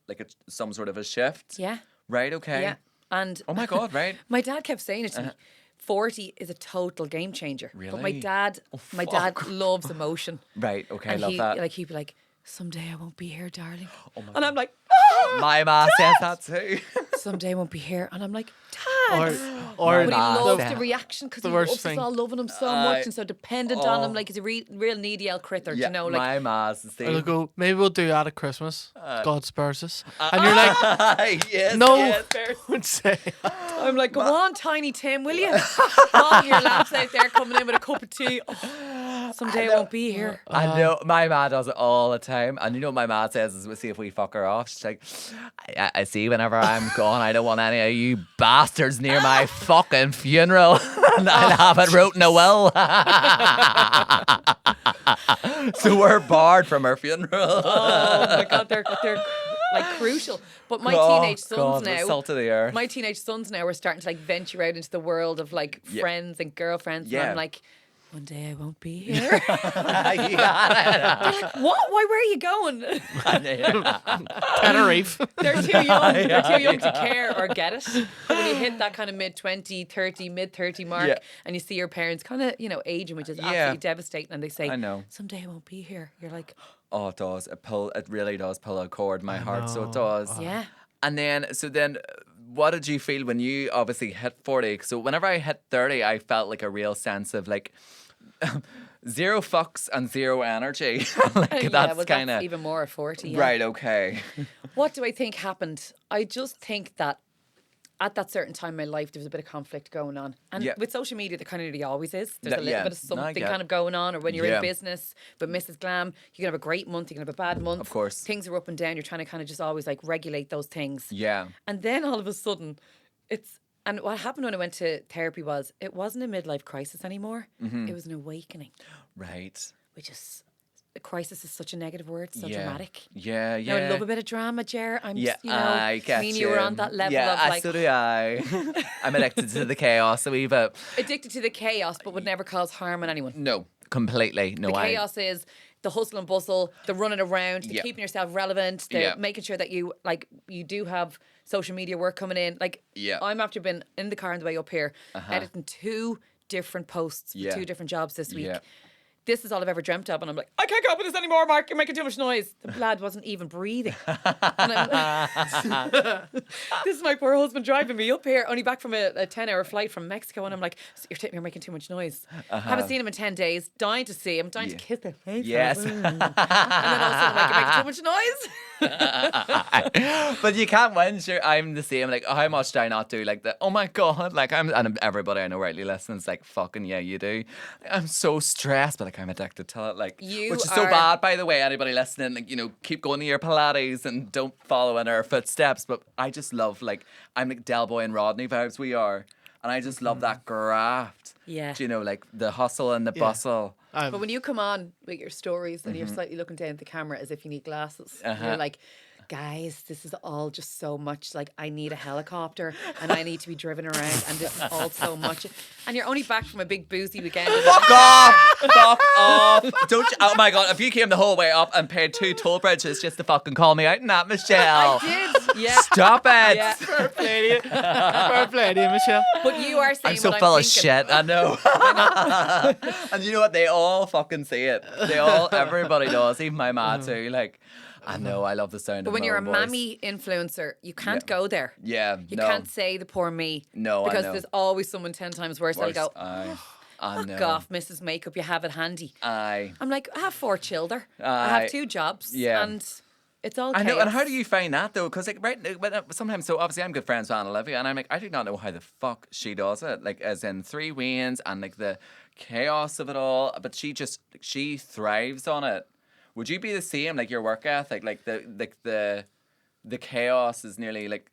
like, some sort of a shift? Yeah. Right, okay. Yeah. And oh, my God, right? my dad kept saying it to me. 40 is a total game changer. But my Really? dad, loves emotion. Right, okay, I And love that. Like, he'd be like, someday I won't be here, darling. Oh my and I'm like, My ma says that too. someday I won't be here. And I'm like, Dad. Or But he Ah, loves yeah. the reaction because The he worst loves us thing. all loving him so much and so dependent on him. Like, he's a real needy old critter, Yeah, you know? Like, my ma's the Or they'll same. go, maybe we'll do that at Christmas. God spares us. And you're like, yes, no, yes, there's- don't say. I'm like, go on, Tiny Tim, will you? Mom, your lads out there coming in with a cup of tea. Oh, someday I won't be here. I know my ma does it all the time, and you know what my ma says is, we'll see if we fuck her off. She's like, I see whenever I'm gone, I don't want any of you bastards near my fucking funeral, and I'll have it wrote in a will. So we're barred from her funeral. Oh my God, they're like crucial. But my Oh, teenage sons God, the now, salt of the earth. my teenage sons now are starting to like venture out into the world of like Yeah. friends and girlfriends. Yeah. And I'm like, one day I won't be here. Yeah. What? Why? Where are you going? Tenerife. They're too young. They're too young to care or get it. But when you hit that kind of mid 30 mark, Yeah. and you see your parents kind of, aging, which is Yeah. absolutely devastating, and they say, I know. someday I won't be here. You're like, Oh, it does. It really does pull a cord in my heart. So it know. does. yeah. And then, what did you feel when you obviously hit 40? So whenever I hit 30, I felt like a real sense of like zero fucks and zero energy. Like, that's kind of even more at 40. Yeah. right. Okay. What do I think happened? I just think that at that certain time in my life, there was a bit of conflict going on. And Yeah. with social media, there kind of really always is. There's a little Yeah. bit of No, I something get kind of going on. Or when you're Yeah. in business, but Mrs Glam, you can have a great month, you can have a bad month. Of course. Things are up and down. You're trying to kind of just always like regulate those things. Yeah. And then all of a sudden, and what happened when I went to therapy was, it wasn't a midlife crisis anymore. Mm-hmm. It was an awakening, Right. which is, a crisis is such a negative word, so Yeah. dramatic. Yeah. Now, Yeah. I love a bit of drama, Jer. I'm Yeah, just, I get me and you were on that level yeah, of like so do I. I'm addicted to the chaos a wee bit. addicted to the chaos, but would never cause harm on anyone. No, completely. No, The chaos is the hustle and bustle, the running around, the Yeah. keeping yourself relevant, the Yeah. making sure that you do have social media work coming in. Like, Yeah. I'm after been in the car on the way up here, editing 2 different posts for Yeah. 2 different jobs this week. Yeah. This is all I've ever dreamt of, and I'm like, I can't cope with this anymore, Mark. You're making too much noise. The lad wasn't even breathing. And this is my poor husband driving me up here, only back from a 10-hour flight from Mexico, and I'm like, you're making too much noise. Haven't seen him in 10 days. Dying to see him. Dying to kiss him. Yes. And then also, I'm like, you're making too much noise. But you can't win. Sure, I'm the same. Like, how much do I not do? Like, oh my God. Like, and everybody I know rightly listens. Like, fucking yeah, you do. I'm so stressed, but like, I'm addicted to it. Like, You which is so are- bad, by the way. Anybody listening, like, keep going to your Pilates and don't follow in our footsteps. But I just love, like, I'm like Del Boy and Rodney vibes. We are, and I just love that graft. Yeah. Do you know, like the hustle and the bustle. But when you come on with your stories and you're slightly looking down at the camera as if you need glasses, you're like, guys, this is all just so much. Like, I need a helicopter and I need to be driven around, and this is all so much. And you're only back from a big boozy weekend. Fuck off! Fuck off! Don't you, oh my God, if you came the whole way up and paid 2 toll bridges just to fucking call me out in that, Michelle. I did, yeah. Stop it! Yeah. fair play to you. Fair play to you, Michelle. But you are saying I'm so what full I'm of thinking. shit, I know. And you know what? They all fucking see it. Everybody does, even my ma too. Like, I know, I love the sound But of when my you're a own voice. mammy influencer, you can't go there. Yeah, You no. can't say the poor me. No, I Because know. there's always someone 10 times worse. They'll go, I fuck know. off, Mrs. Makeup, you have it handy. Aye. I'm like, I have 4 children. I Aye. have 2 jobs. Yeah. And it's all I know, chaos. and how do you find that though? Because like, right, sometimes, so obviously I'm good friends with Anna Olivia, and I'm like, I do not know how the fuck she does it. Like, as in 3 weans and like the chaos of it all, but she thrives on it. Would you be the same, like your work ethic, like the chaos is nearly like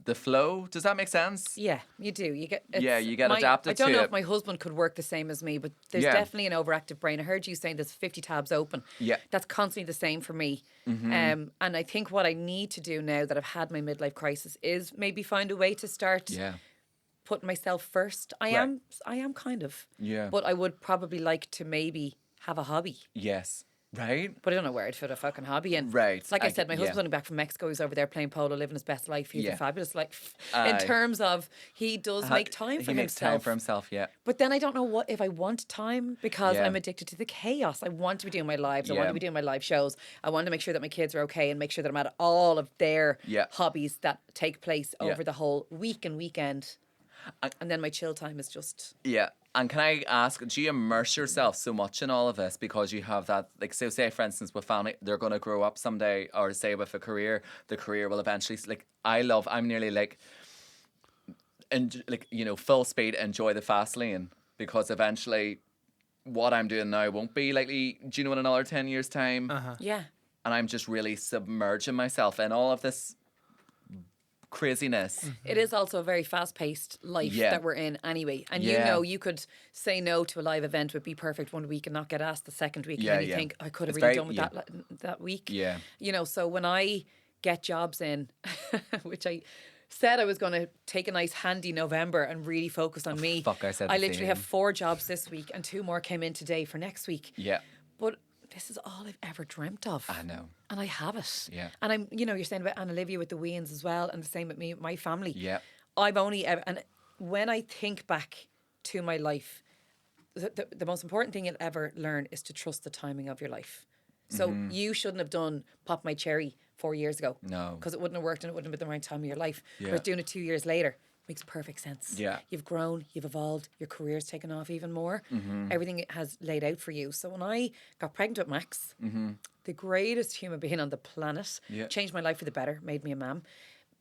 the flow. Does that make sense? Yeah, you do. You get You get adapted I don't to know it. if my husband could work the same as me, but there's Yeah. definitely an overactive brain. I heard you saying there's 50 tabs open. Yeah. That's constantly the same for me. And I think what I need to do now that I've had my midlife crisis is maybe find a way to start Yeah. putting myself first. I am kind of. Yeah. But I would probably like to maybe have a hobby. Yes. Right? But I don't know where I'd fit a fucking hobby in. Right. Like I said, my yeah. husband's only back from Mexico. He's over there playing polo, living his best life. He's Yeah. a fabulous life. Aye. In terms of he does make time for He makes himself. time for himself, yeah. But then I don't know what if I want time because Yeah. I'm addicted to the chaos. I want to be doing my lives. I want Yeah. to be doing my live shows. I want to make sure that my kids are okay and make sure that I'm at all of their Yeah. hobbies that take place Yeah. over the whole week and weekend. And then my chill time is just Yeah. And can I ask, do you immerse yourself so much in all of this because you have that, like, so say, for instance, with family, they're going to grow up someday, or say with a career, the career will eventually, like, I'm nearly like, full speed, enjoy the fast lane, because eventually what I'm doing now won't be likely, do you know, in another 10 years' time? yeah. And I'm just really submerging myself in all of this craziness. It is also a very fast-paced life Yeah. that we're in anyway. And Yeah. you know, you could say no to a live event with Be Perfect one week and not get asked the second week. Yeah, and then you yeah. think, I could have It's really very- done with yeah. that week. Yeah. You know, so when I get jobs in, which I said I was going to take a nice handy November and really focus on me. fuck, I said I the literally same. have 4 jobs this week and 2 more came in today for next week. Yeah. But this is all I've ever dreamt of. I know. And I have it. Yeah. And I'm, you know, you're saying about Anna Olivia with the Weans as well, and the same with me, my family. Yeah. I've only ever, and when I think back to my life, the most important thing you'll ever learn is to trust the timing of your life. So you shouldn't have done Pop My Cherry 4 years ago. No. Because it wouldn't have worked and it wouldn't have been the right time of your life. Yeah. Whereas doing it 2 years later makes perfect sense. Yeah. You've grown, you've evolved, your career's taken off even more. Mm-hmm. Everything has laid out for you. So when I got pregnant with Max, the greatest human being on the planet, Mm-hmm. Yeah. changed my life for the better, made me a mum.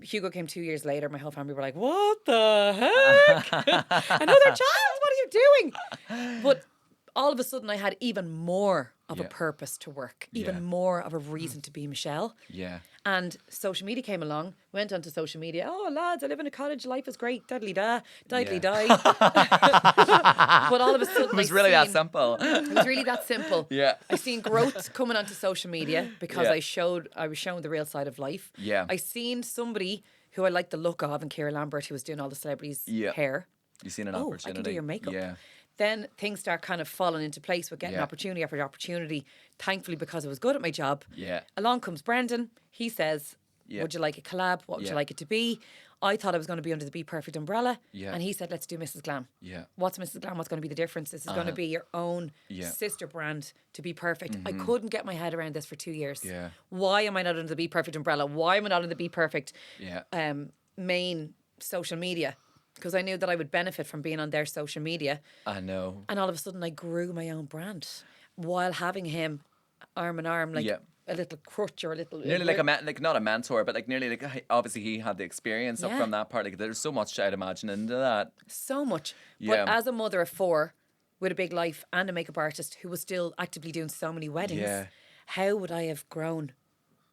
Hugo came 2 years later. My whole family were like, "What the heck? Another child? What are you doing?" But all of a sudden, I had even more of a Yeah. purpose to work, even Yeah. more of a reason to be Michelle. Yeah. And social media came along, went onto social media. Oh, lads, I live in a cottage. Life is great. Diddly da, diddly die. But all of a sudden, It was really that simple. It was really that simple. Yeah. I seen growth coming onto social media because Yeah. I was showing the real side of life. Yeah. I seen somebody who I liked the look of, and Keira Lambert, who was doing all the celebrities' Yeah. hair. You've seen an Oh, opportunity. I can do your makeup. Yeah. Then things start kind of falling into place with getting Yeah. opportunity after opportunity. Thankfully, because I was good at my job. Yeah. Along comes Brendan. He says, Yeah. would you like a collab? What would Yeah. you like it to be? I thought I was going to be under the Be Perfect umbrella. Yeah. And he said, let's do Mrs Glam. Yeah. What's Mrs Glam? What's going to be the difference? This is going to be your own Yeah. Mm-hmm. sister brand to Be Perfect. I couldn't get my head around this for 2 years. Yeah. Why am I not under the Be Perfect umbrella? Why am I not under the Be Perfect Yeah. main social media? Because I knew that I would benefit from being on their social media. I know. And all of a sudden, I grew my own brand while having him arm in arm, like Yeah. a little crutch or a little. Nearly like like not a mentor, but like nearly like obviously he had the experience Yeah. from that part. Like there's so much I'd imagine into that. So much. Yeah. But as a mother of 4 with a big life and a makeup artist who was still actively doing so many weddings, Yeah. how would I have grown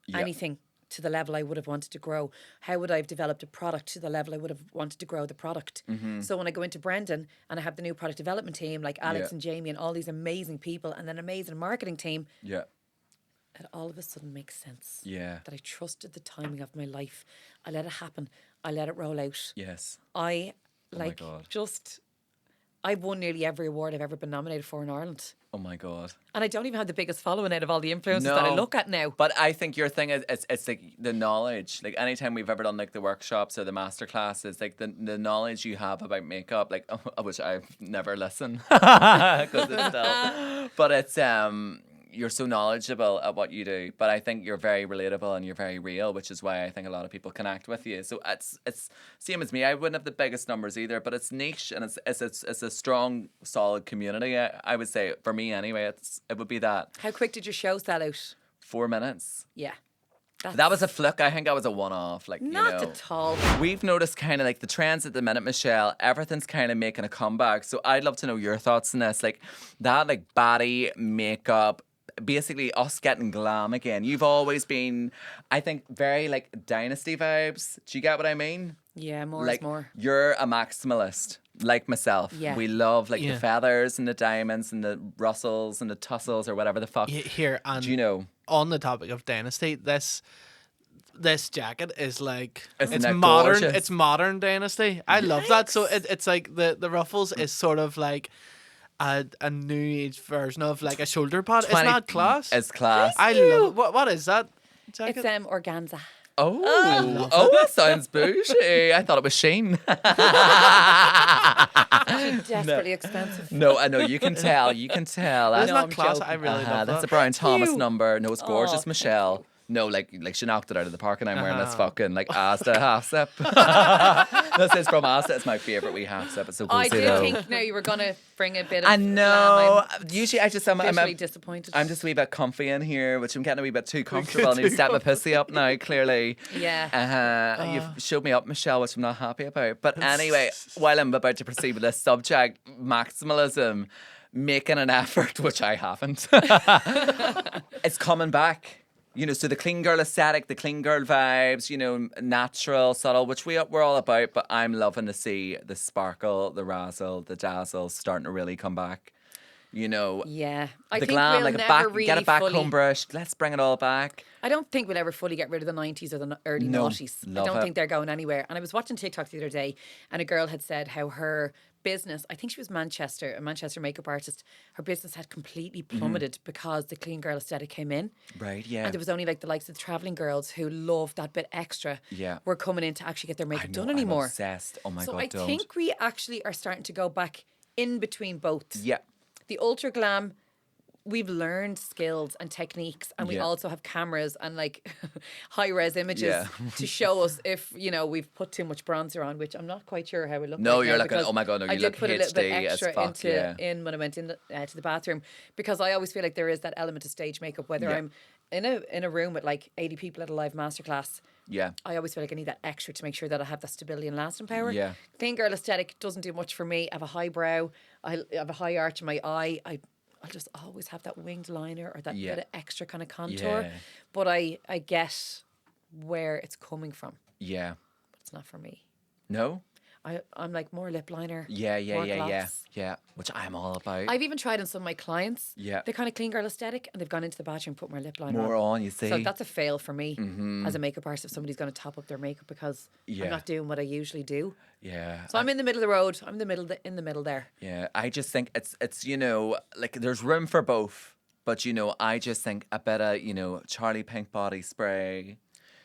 Yeah. anything to the level I would have wanted to grow? How would I have developed a product to the level I would have wanted to grow the product? Mm-hmm. So when I go into Brendan and I have the new product development team like Alex Yeah. and Jamie and all these amazing people and an amazing marketing team, Yeah. it all of a sudden makes sense. Yeah. That I trusted the timing of my life. I let it happen. I let it roll out. Yes. I my like God. I've won nearly every award I've ever been nominated for in Ireland. Oh my God. And I don't even have the biggest following out of all the influencers that I No. look at now. But I think your thing is it's like the knowledge. Like anytime we've ever done like the workshops or the master classes, like the knowledge you have about makeup, like which I've never listened because it's still, but it's you're so knowledgeable at what you do. But I think you're very relatable and you're very real, which is why I think a lot of people connect with you. So it's same as me. I wouldn't have the biggest numbers either, but it's niche and it's a strong, solid community. I would say for me anyway, it would be that How quick did your show sell out? 4 minutes. Yeah. That was a fluke. I think that was a one-off. Like Not you know. at all. We've noticed kind of like the trends at the minute, Michelle. Everything's kind of making a comeback. So I'd love to know your thoughts on this. Like that, like body makeup, basically us getting glam again. You've always been, I think, very like Dynasty vibes. Do you get what I mean? Yeah, more Like is more. you're a maximalist, like myself. Yeah. We love like Yeah. the feathers and the diamonds and the Russells and the tussles or whatever the fuck. Here, and Do you know? on the topic of Dynasty, this jacket is like Isn't it's that modern. gorgeous? It's modern Dynasty. I love that. So it's like the ruffles is sort of like a new age version of like a shoulder pad. It's 20 not class. It's class. I love what is that jacket? It's organza. Oh, that sounds bougie. I thought it was Sheen. Desperately expensive. No, I know. You can tell. You can tell. That's No, not I'm class. joking. I really love That's that. a Brian Thomas you. number. No, it's gorgeous, Oh, thank Michelle. No, like she knocked it out of the park, and I'm wearing this Uh-huh. fucking like Asta half sip. This is from Asta. It's my favorite wee half sip. It's so cool. I to did know. think now you were going to bring a bit of I know. glam. Usually, I just I'm Visually disappointed. I'm just a wee bit comfy in here, which I'm getting a wee bit too comfortable. I need to step my pussy up now. Clearly. Yeah. You've showed me up, Michelle, which I'm not happy about. But anyway, while I'm about to proceed with this subject, maximalism, making an effort, which I haven't, it's coming back. You know, so the clean girl aesthetic, the clean girl vibes, you know, natural, subtle, which we're all about. But I'm loving to see the sparkle, the razzle, the dazzle starting to really come back. You know, Yeah. I the think glam, we'll like a never back, really get it back fully, home brushed. Let's bring it all back. I don't think we'll ever fully get rid of the 90s or the early No, noughties. I love don't it. think they're going anywhere. And I was watching TikTok the other day, and a girl had said how her business, I think she was a Manchester makeup artist, her business had completely plummeted because the clean girl aesthetic came in. Right, yeah. And there was only like the likes of the travelling girls who loved that bit extra Yeah. were coming in to actually get their I makeup know, done I'm anymore. obsessed. Oh my So God, I don't. think we actually are starting to go back in between both. Yeah. The ultra glam, we've learned skills and techniques, and we Yeah. also have cameras and like high res images Yeah. to show us if we've put too much bronzer on, which I'm not quite sure how we look. No, right you're now looking- because oh my God, no, I you did look put a little bit HD as extra fuck, into yeah. in when I went in to the bathroom, because I always feel like there is that element of stage makeup, whether Yeah. I'm in a room with like 80 people at a live masterclass. Yeah. I always feel like I need that extra to make sure that I have that stability and lasting power. Yeah. Clean girl aesthetic doesn't do much for me. I have a high brow. I have a high arch in my eye. I'll just always have that winged liner or that Yeah. bit of extra kind of contour. Yeah. But I get where it's coming from. Yeah. But it's not for me. No? I'm like more lip liner. Yeah, more yeah. gloss. Yeah. Which I'm all about. I've even tried on some of my clients. Yeah. The kind of clean girl aesthetic, and they've gone into the bathroom and put more lip liner More on, you see. So that's a fail for me as a makeup artist if somebody's going to top up their makeup because Yeah. I'm not doing what I usually do. Yeah. So I'm in the middle of the road. I'm in the middle there. Yeah. I just think it's like there's room for both. But I just think a bit of, Charlie Pink body spray.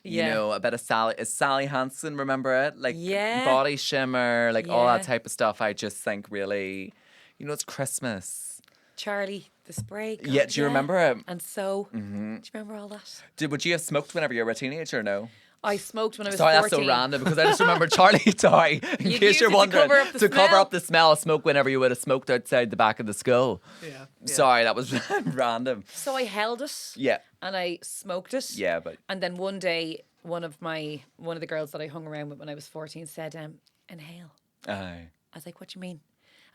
Yeah. A bit of Sally Hansen, remember it? Like Yeah. body shimmer, like all that Yeah. type of stuff. I just think really, it's Christmas. Charlie, the spray. God, Yeah, do you remember it? And so, do you remember all that? Would you have smoked whenever you were a teenager? No. I smoked when I was Sorry, 14. that's so random because I just remember Charlie Toy. In You case used you're it to wondering, cover up the cover smell. up the smell of smoke whenever you would have smoked outside the back of the school. Yeah. Sorry, that was random. So I held it. Yeah, And I smoked it. yeah, but And then one day, one of the girls that I hung around with when I was 14 said, inhale. aye. I was like, what do you mean?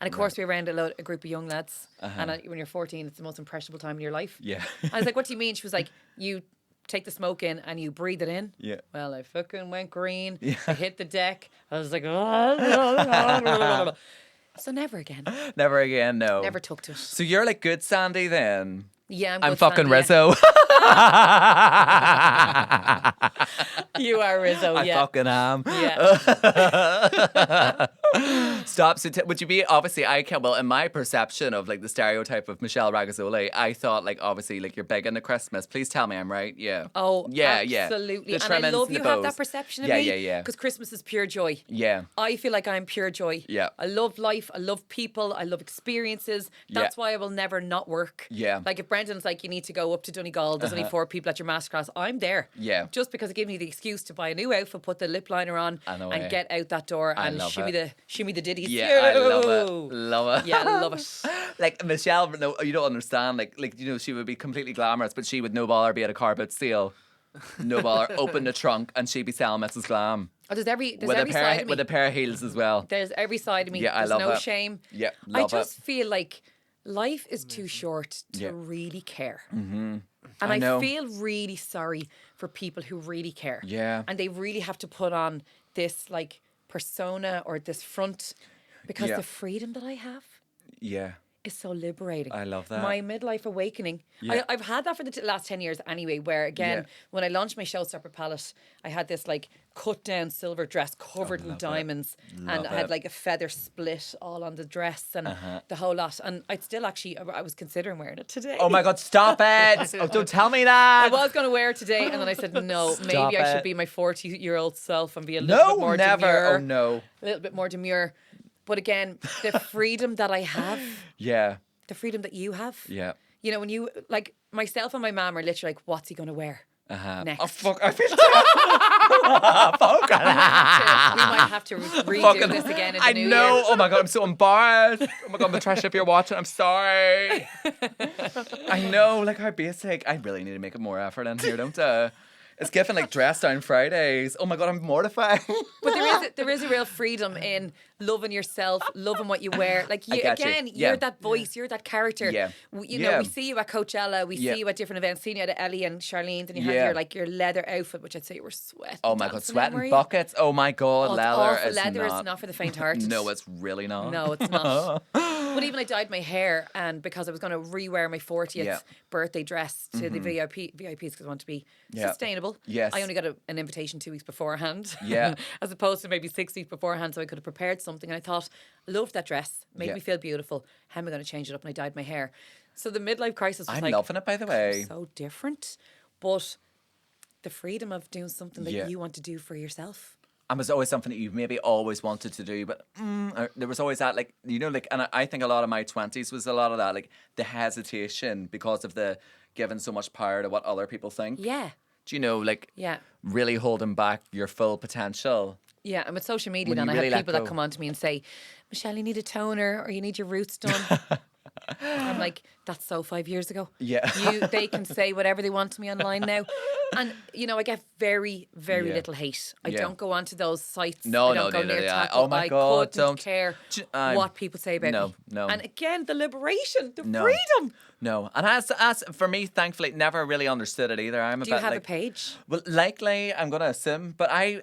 And of course, we were around a group of young lads. And when you're 14, it's the most impressionable time in your life. Yeah. I was like, what do you mean? She was like, you take the smoke in and you breathe it in. Yeah. Well, I fucking went green. Yeah. I hit the deck. I was like, so never again. Never again, no. Never took to it. So you're like good Sandy then? Yeah, I'm good, fucking Sandy, Rizzo. Yeah. You are Rizzo, I yeah. fucking am. Yeah. Stop. So would you be obviously? I can't. Well, in my perception of like the stereotype of Michelle Regazzoli, I thought like obviously like you're big into Christmas. Please tell me I'm right. Yeah. Oh, yeah, absolutely. Yeah. The And I trimmings love and you the have that bows. perception of Yeah, me. yeah, yeah. Because Christmas is pure joy. Yeah. I feel like I'm pure joy. Yeah. I love life. I love people. I love experiences. That's why I will never not work. Yeah. Like if Brendan's like, you need to go up to Donegal, there's only 4 people at your masterclass, I'm there. Yeah. Just because it gives me the excuse to buy a new outfit, put the lip liner on, I know, and eh? get out that door I and love shimmy the ditties. Yeah, I love it. Yo! Love it. Yeah, I love it. Like Michelle, no, you don't understand. Like she would be completely glamorous, but she would no bother be at a car boot sale. No bother, open the trunk, and she'd be selling Mrs Glam Oh, there's every with a side of me. pair of heels as well. There's every side of me. Yeah, I There's love no it. shame. Yeah, I love just feel like Life is too short to Yeah. really care. Mm-hmm. And I know. feel really sorry for people who really care. Yeah. And they really have to put on this like persona or this front because Yeah. the freedom that I have Yeah. is so liberating. I love that. My midlife awakening. Yeah. I've had that for the last 10 years anyway, where again, Yeah. when I launched my Showstopper palette, I had this like cut down silver dress covered in love it. diamonds. Love and I had it. like a feather split all on the dress and the whole lot. And I'd still actually, I was considering wearing it today. Oh my God, stop it. Oh, don't tell me I that. was going to wear it today, and then I said, no, maybe I it. should be my 40-year-old self and be a little bit No, more never. demure. Oh, no. A little bit more demure. But again, the freedom that I have, Yeah. the freedom that you have. Yeah. You know, when you, like, myself and my mum are literally like, what's he going to wear? Next. Oh, fuck. I feel fuck. We might have to redo this again in the I new know. year. Oh my God, I'm so embarrassed. Oh my God, Matricia, if you're watching, I'm sorry. I know, like how basic. I really need to make a more effort in here, don't I? It's given like dress down Fridays. Oh my God, I'm mortified. But there is a real freedom in loving yourself, loving what you wear. Like you, get you. again, Yeah. you're that voice, you're that character. Yeah. You know, Yeah. we see you at Coachella, we Yeah. see you at different events. Seen you at Ellie and Charlene's, and you had Yeah. your leather outfit, which I'd say you were sweating. Oh my God, dancing in, sweating were you? buckets. Oh my God, Oh, it's leather awful. is Leather not. is not for the faint-hearted. No, it's really not. No, it's not. But even I dyed my hair, and because I was going to rewear my 40th Yeah. birthday dress to the VIPs because I want to be Yeah. sustainable. Yes. I only got an invitation 2 weeks beforehand. Yeah. As opposed to maybe 6 weeks beforehand, so I could have prepared something. And I thought, I loved that dress, made Yeah. me feel beautiful. How am I going to change it up? And I dyed my hair. So the midlife crisis was I'm like, loving it, by the way. so different, but the freedom of doing something that Yeah. you want to do for yourself. And was always something that you maybe always wanted to do, but or there was always that, like, you know, like, and I think a lot of my 20s was a lot of that, like the hesitation because of the giving so much power to what other people think. Yeah. Do you know, like, Yeah. really holding back your full potential? Yeah, and with social media, When then you I really have let people that go. come on to me and say, Michelle, you need a toner or you need your roots done. I'm like, that's so 5 years ago. Yeah. They can say whatever they want to me online now. And, you know, I get very, very Yeah. little hate. I Yeah. don't go onto those sites. No, I don't no, go neither near do I. Tackle. Oh my I God, couldn't don't. care I'm- what people say about No, me. no. And again, the liberation, the No. freedom. No. And as for me, thankfully, never really understood it either. I'm a Do you bit have like, a page? well, likely, I'm going to assume, but I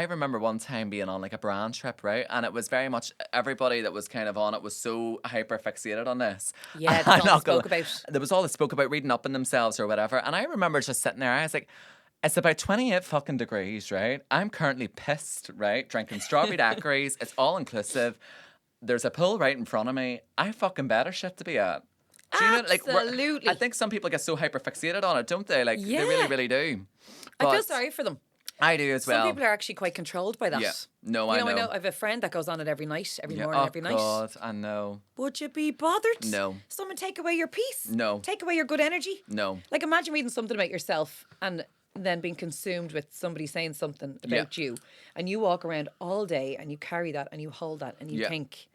remember one time being on like a brand trip, right? And it was very much everybody that was kind of on it was so hyper fixated on this. Yeah, that's I'm all not they spoke gonna- about. There was all they spoke about reading up on themselves or whatever. And I remember just sitting there, I was like, it's about 28 fucking degrees, right? I'm currently pissed, right? Drinking strawberry daiquiris. It's all inclusive. There's a pool right in front of me. I fucking better shit to be at. Do you know, like, Absolutely. I think some people get so hyper fixated on it, don't they? Like, they really, Yeah. really do. I feel But sorry for them. I do as well. Some people are actually quite controlled by that. Yeah. No, You I know, know. I have a friend that goes on it every night, every Yeah. morning, Oh, every night. God, I know. Would you be bothered? No. Someone take away your peace? No. Take away your good energy? No. Like imagine reading something about yourself and then being consumed with somebody saying something about you, and you walk around all day and you carry that and you hold that and you Yeah. think,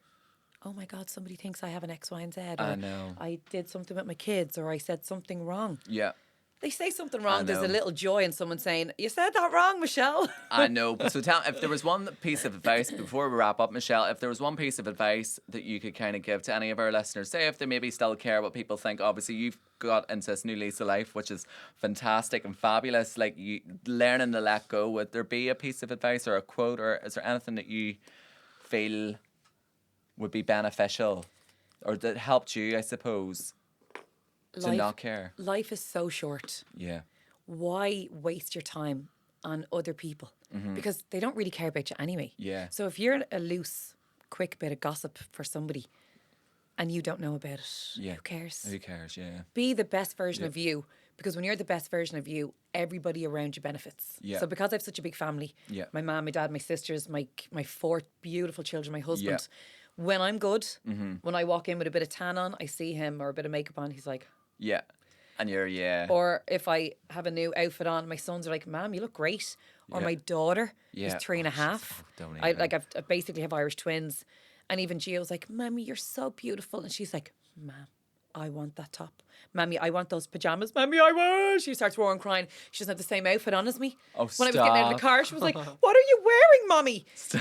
oh my God, somebody thinks I have an X, Y, and Z. Or I know. I did something with my kids or I said something wrong. Yeah. They say something wrong, there's a know. little joy in someone saying, you said that wrong, Michelle. I know. But so if there was one piece of advice before we wrap up, Michelle, if there was one piece of advice that you could kind of give to any of our listeners, say if they maybe still care what people think, obviously you've got into this new lease of life, which is fantastic and fabulous. Like you learning to let go. Would there be a piece of advice or a quote, or is there anything that you feel would be beneficial or that helped you, I suppose, to not care? Life is so short. Yeah. Why waste your time on other people? Because they don't really care about you anyway. Mm-hmm. Yeah. So if you're a loose, quick bit of gossip for somebody and you don't know about it, Yeah. who cares? Who cares? Yeah. Be the best version of you, because when you're the best version of you, everybody around you benefits. Yeah. So because I have such a big family, Yeah. my mom, my dad, my sisters, my 4 beautiful children, my husband, Yeah. Mm-hmm. when I'm good, when I walk in with a bit of tan on, I see him or a bit of makeup on, he's like, Yeah. And you're, yeah. or if I have a new outfit on, my sons are like, Mom, you look great. Or Yeah. my daughter, Yeah. who's 3.5. Oh, don't I even. I basically have Irish twins. And even Gio's like, Mommy, you're so beautiful. And she's like, Mom, I want that top. Mammy, I want those pajamas. Mammy, I want. She starts roaring, crying. She doesn't have the same outfit on as me. Oh, When I was getting out of the stop. car, she was like, what are you wearing, Mommy? So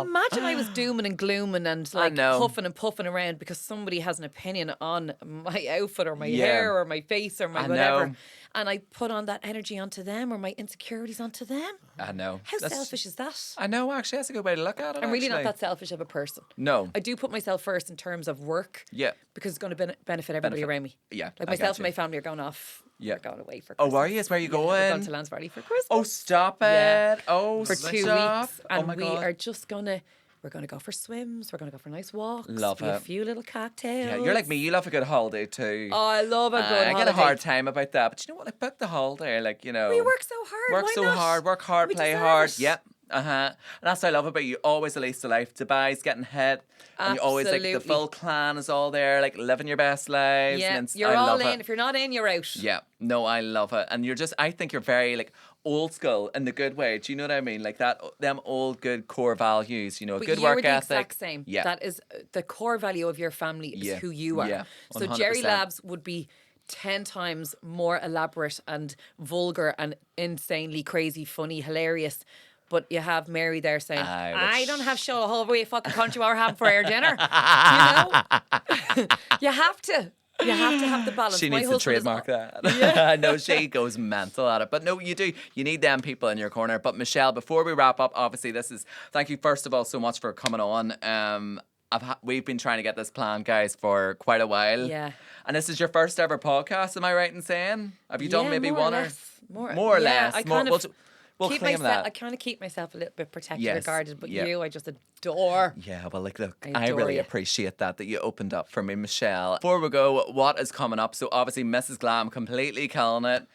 imagine I was dooming and glooming and like know. huffing and puffing around because somebody has an opinion on my outfit or my Yeah. hair or my face or my I whatever. know. And I put on that energy onto them or my insecurities onto them. I know. How selfish is that? I know, actually. That's a good way to look at it, I'm really not actually. that selfish of a person. No. I do put myself first in terms of work. Yeah. Because it's going to benefit everybody Benefit. around me. Yeah, Like I myself get and my you. family are going off. Yeah. We're going away for Oh, Christmas. are you? Where are you Yeah, we're going going? to Lansbury for Christmas. Oh, stop it. Yeah. Oh, For stop. 2 weeks. And oh, my we God. are just going to... We're going to go for swims. We're going to go for nice walks. Love we have it. a few little cocktails. Yeah, you're like me. You love a good holiday, too. Oh, I love a good holiday. I get a hard time about that. But you know what? I book the holiday. Like, you know. We work so hard. Work Why so not? hard. Work hard, We play deserve hard. it. Yep. And that's what I love about you. Always a lease of life. Dubai's getting hit. And you always like the Absolutely. full clan is all there, like living your best lives. Yeah, and you're I all love in. It. If you're not in, you're out. Yeah, no, I love it. And I think you're very like old school in the good way. Do you know what I mean? Like them old good core values, you know, But good you're work the ethic. exact same. Yeah. That is the core value of your family is Yeah. who you are. Yeah, So Jerry 100%. Labs would be 10 times more elaborate and vulgar and insanely crazy, funny, hilarious. But you have Mary there saying, Aye, I but don't have to show a whole way fucking country we're having for our dinner. You know? You have to. You have to have the balance. She My needs to husband is- trademark that. I know she goes mental at it. But no, you do. You need them people in your corner. But Michelle, before we wrap up, obviously thank you first of all so much for coming on. We've been trying to get this planned, guys, for quite a while. Yeah. And this is your first ever podcast, am I right in saying? Have you done maybe one or more more or yeah, less? I More- kind of we'll keep claim myself. that. I kind of keep myself a little bit protected, Yes, or guarded. But yeah. you, I just adore. Yeah, well, like, look, I I adore really you. appreciate that you opened up for me, Michelle. Before we go, what is coming up? So, obviously, Mrs. Glam completely killing it.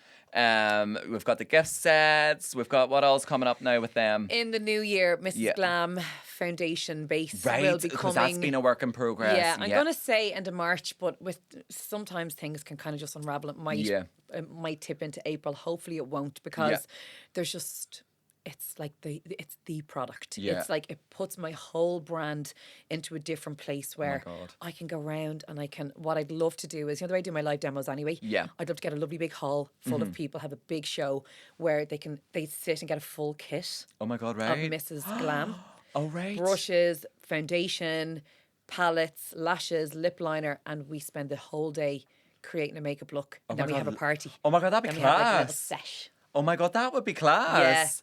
We've got the gift sets. We've got what else coming up now with them? In the new year, Mrs. Yeah. Glam Foundation base will Right, be because coming. that's been a work in progress. Yeah, I'm gonna say end of March, but with sometimes things can kind of just unravel. It might tip into April. Hopefully, it won't because there's just. It's like it's the product. Yeah. It's like it puts my whole brand into a different place where God. I can go around and I can. What I'd love to do is, you know, the way I do my live demos anyway. Yeah. I'd love to get a lovely big hall full of people, have a big show where they sit and get a full kit Oh my God, of right? Mrs. Glam. Oh, right. Brushes, foundation, palettes, lashes, lip liner, and we spend the whole day creating a makeup look. And Oh then my we have God. a party. Oh my God, that'd be Then we have like a little class. sesh. Oh my God, that would be class.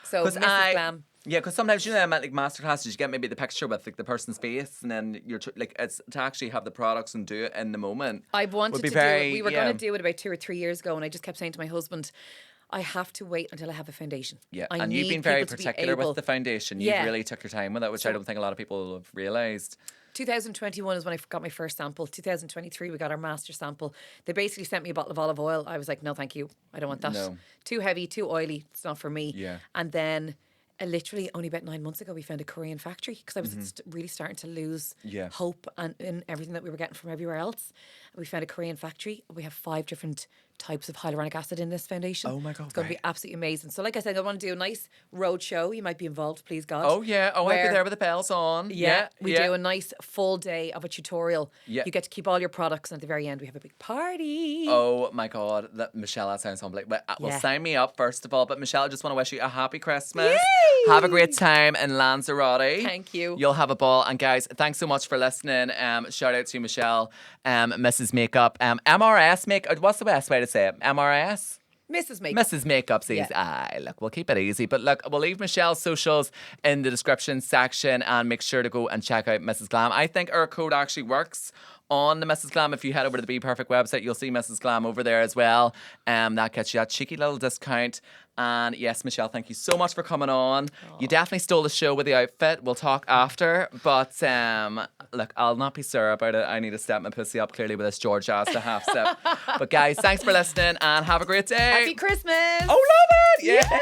So Mrs. Glam. Yeah, because sometimes, you know, at like masterclasses, you get maybe the picture with like the person's face, and then you're like, it's to actually have the products and do it in the moment. I wanted would be to very, do it. We were yeah. going to do it about 2 or 3 years ago, and I just kept saying to my husband, I have to wait until I have a foundation. Yeah, I and you've need been very people to be particular able- with the foundation. You Yeah. really took your time with it, which I don't think a lot of people have realised. 2021 is when I got my first sample. 2023, we got our master sample. They basically sent me a bottle of olive oil. I was like, no, thank you. I don't want that. No. Too heavy, too oily. It's not for me. Yeah. And then literally only about 9 months ago, we found a Korean factory because I was really starting to lose Yeah. hope and in everything that we were getting from everywhere else. We found a Korean factory. We have 5 different types of hyaluronic acid in this foundation. Oh my God, It's going to be right. absolutely amazing. So like I said, I want to do a nice road show. You might be involved, please God. Oh yeah, I'd be Where- there with the bells on. Yeah, we yeah. do a nice full day of a tutorial. Yeah. You get to keep all your products, and at the very end, we have a big party. Oh my God, Michelle, that sounds unbelievable. Well, Yeah. sign me up first of all. But Michelle, I just want to wish you a happy Christmas. Yay! Have a great time in Lanzarote. Thank you. You'll have a ball. And guys, thanks so much for listening. Shout out to Michelle, Mrs. Makeup, MRS Make. What's the best way to say it? MRS. Mrs. Makeup. Mrs. Makeup says, look, we'll keep it easy. But look, we'll leave Michelle's socials in the description section and make sure to go and check out Mrs. Glam. I think our code actually works on the Mrs. Glam. If you head over to the Be Perfect website, you'll see Mrs. Glam over there as well. That gets you that cheeky little discount. And yes, Michelle, thank you so much for coming on. You definitely stole the show with the outfit. We'll talk after. But look, I'll not be sore about it. I need to step my pussy up clearly with this George ass to half sip. But guys, thanks for listening and have a great day. Happy Christmas. Oh, love it! Yeah.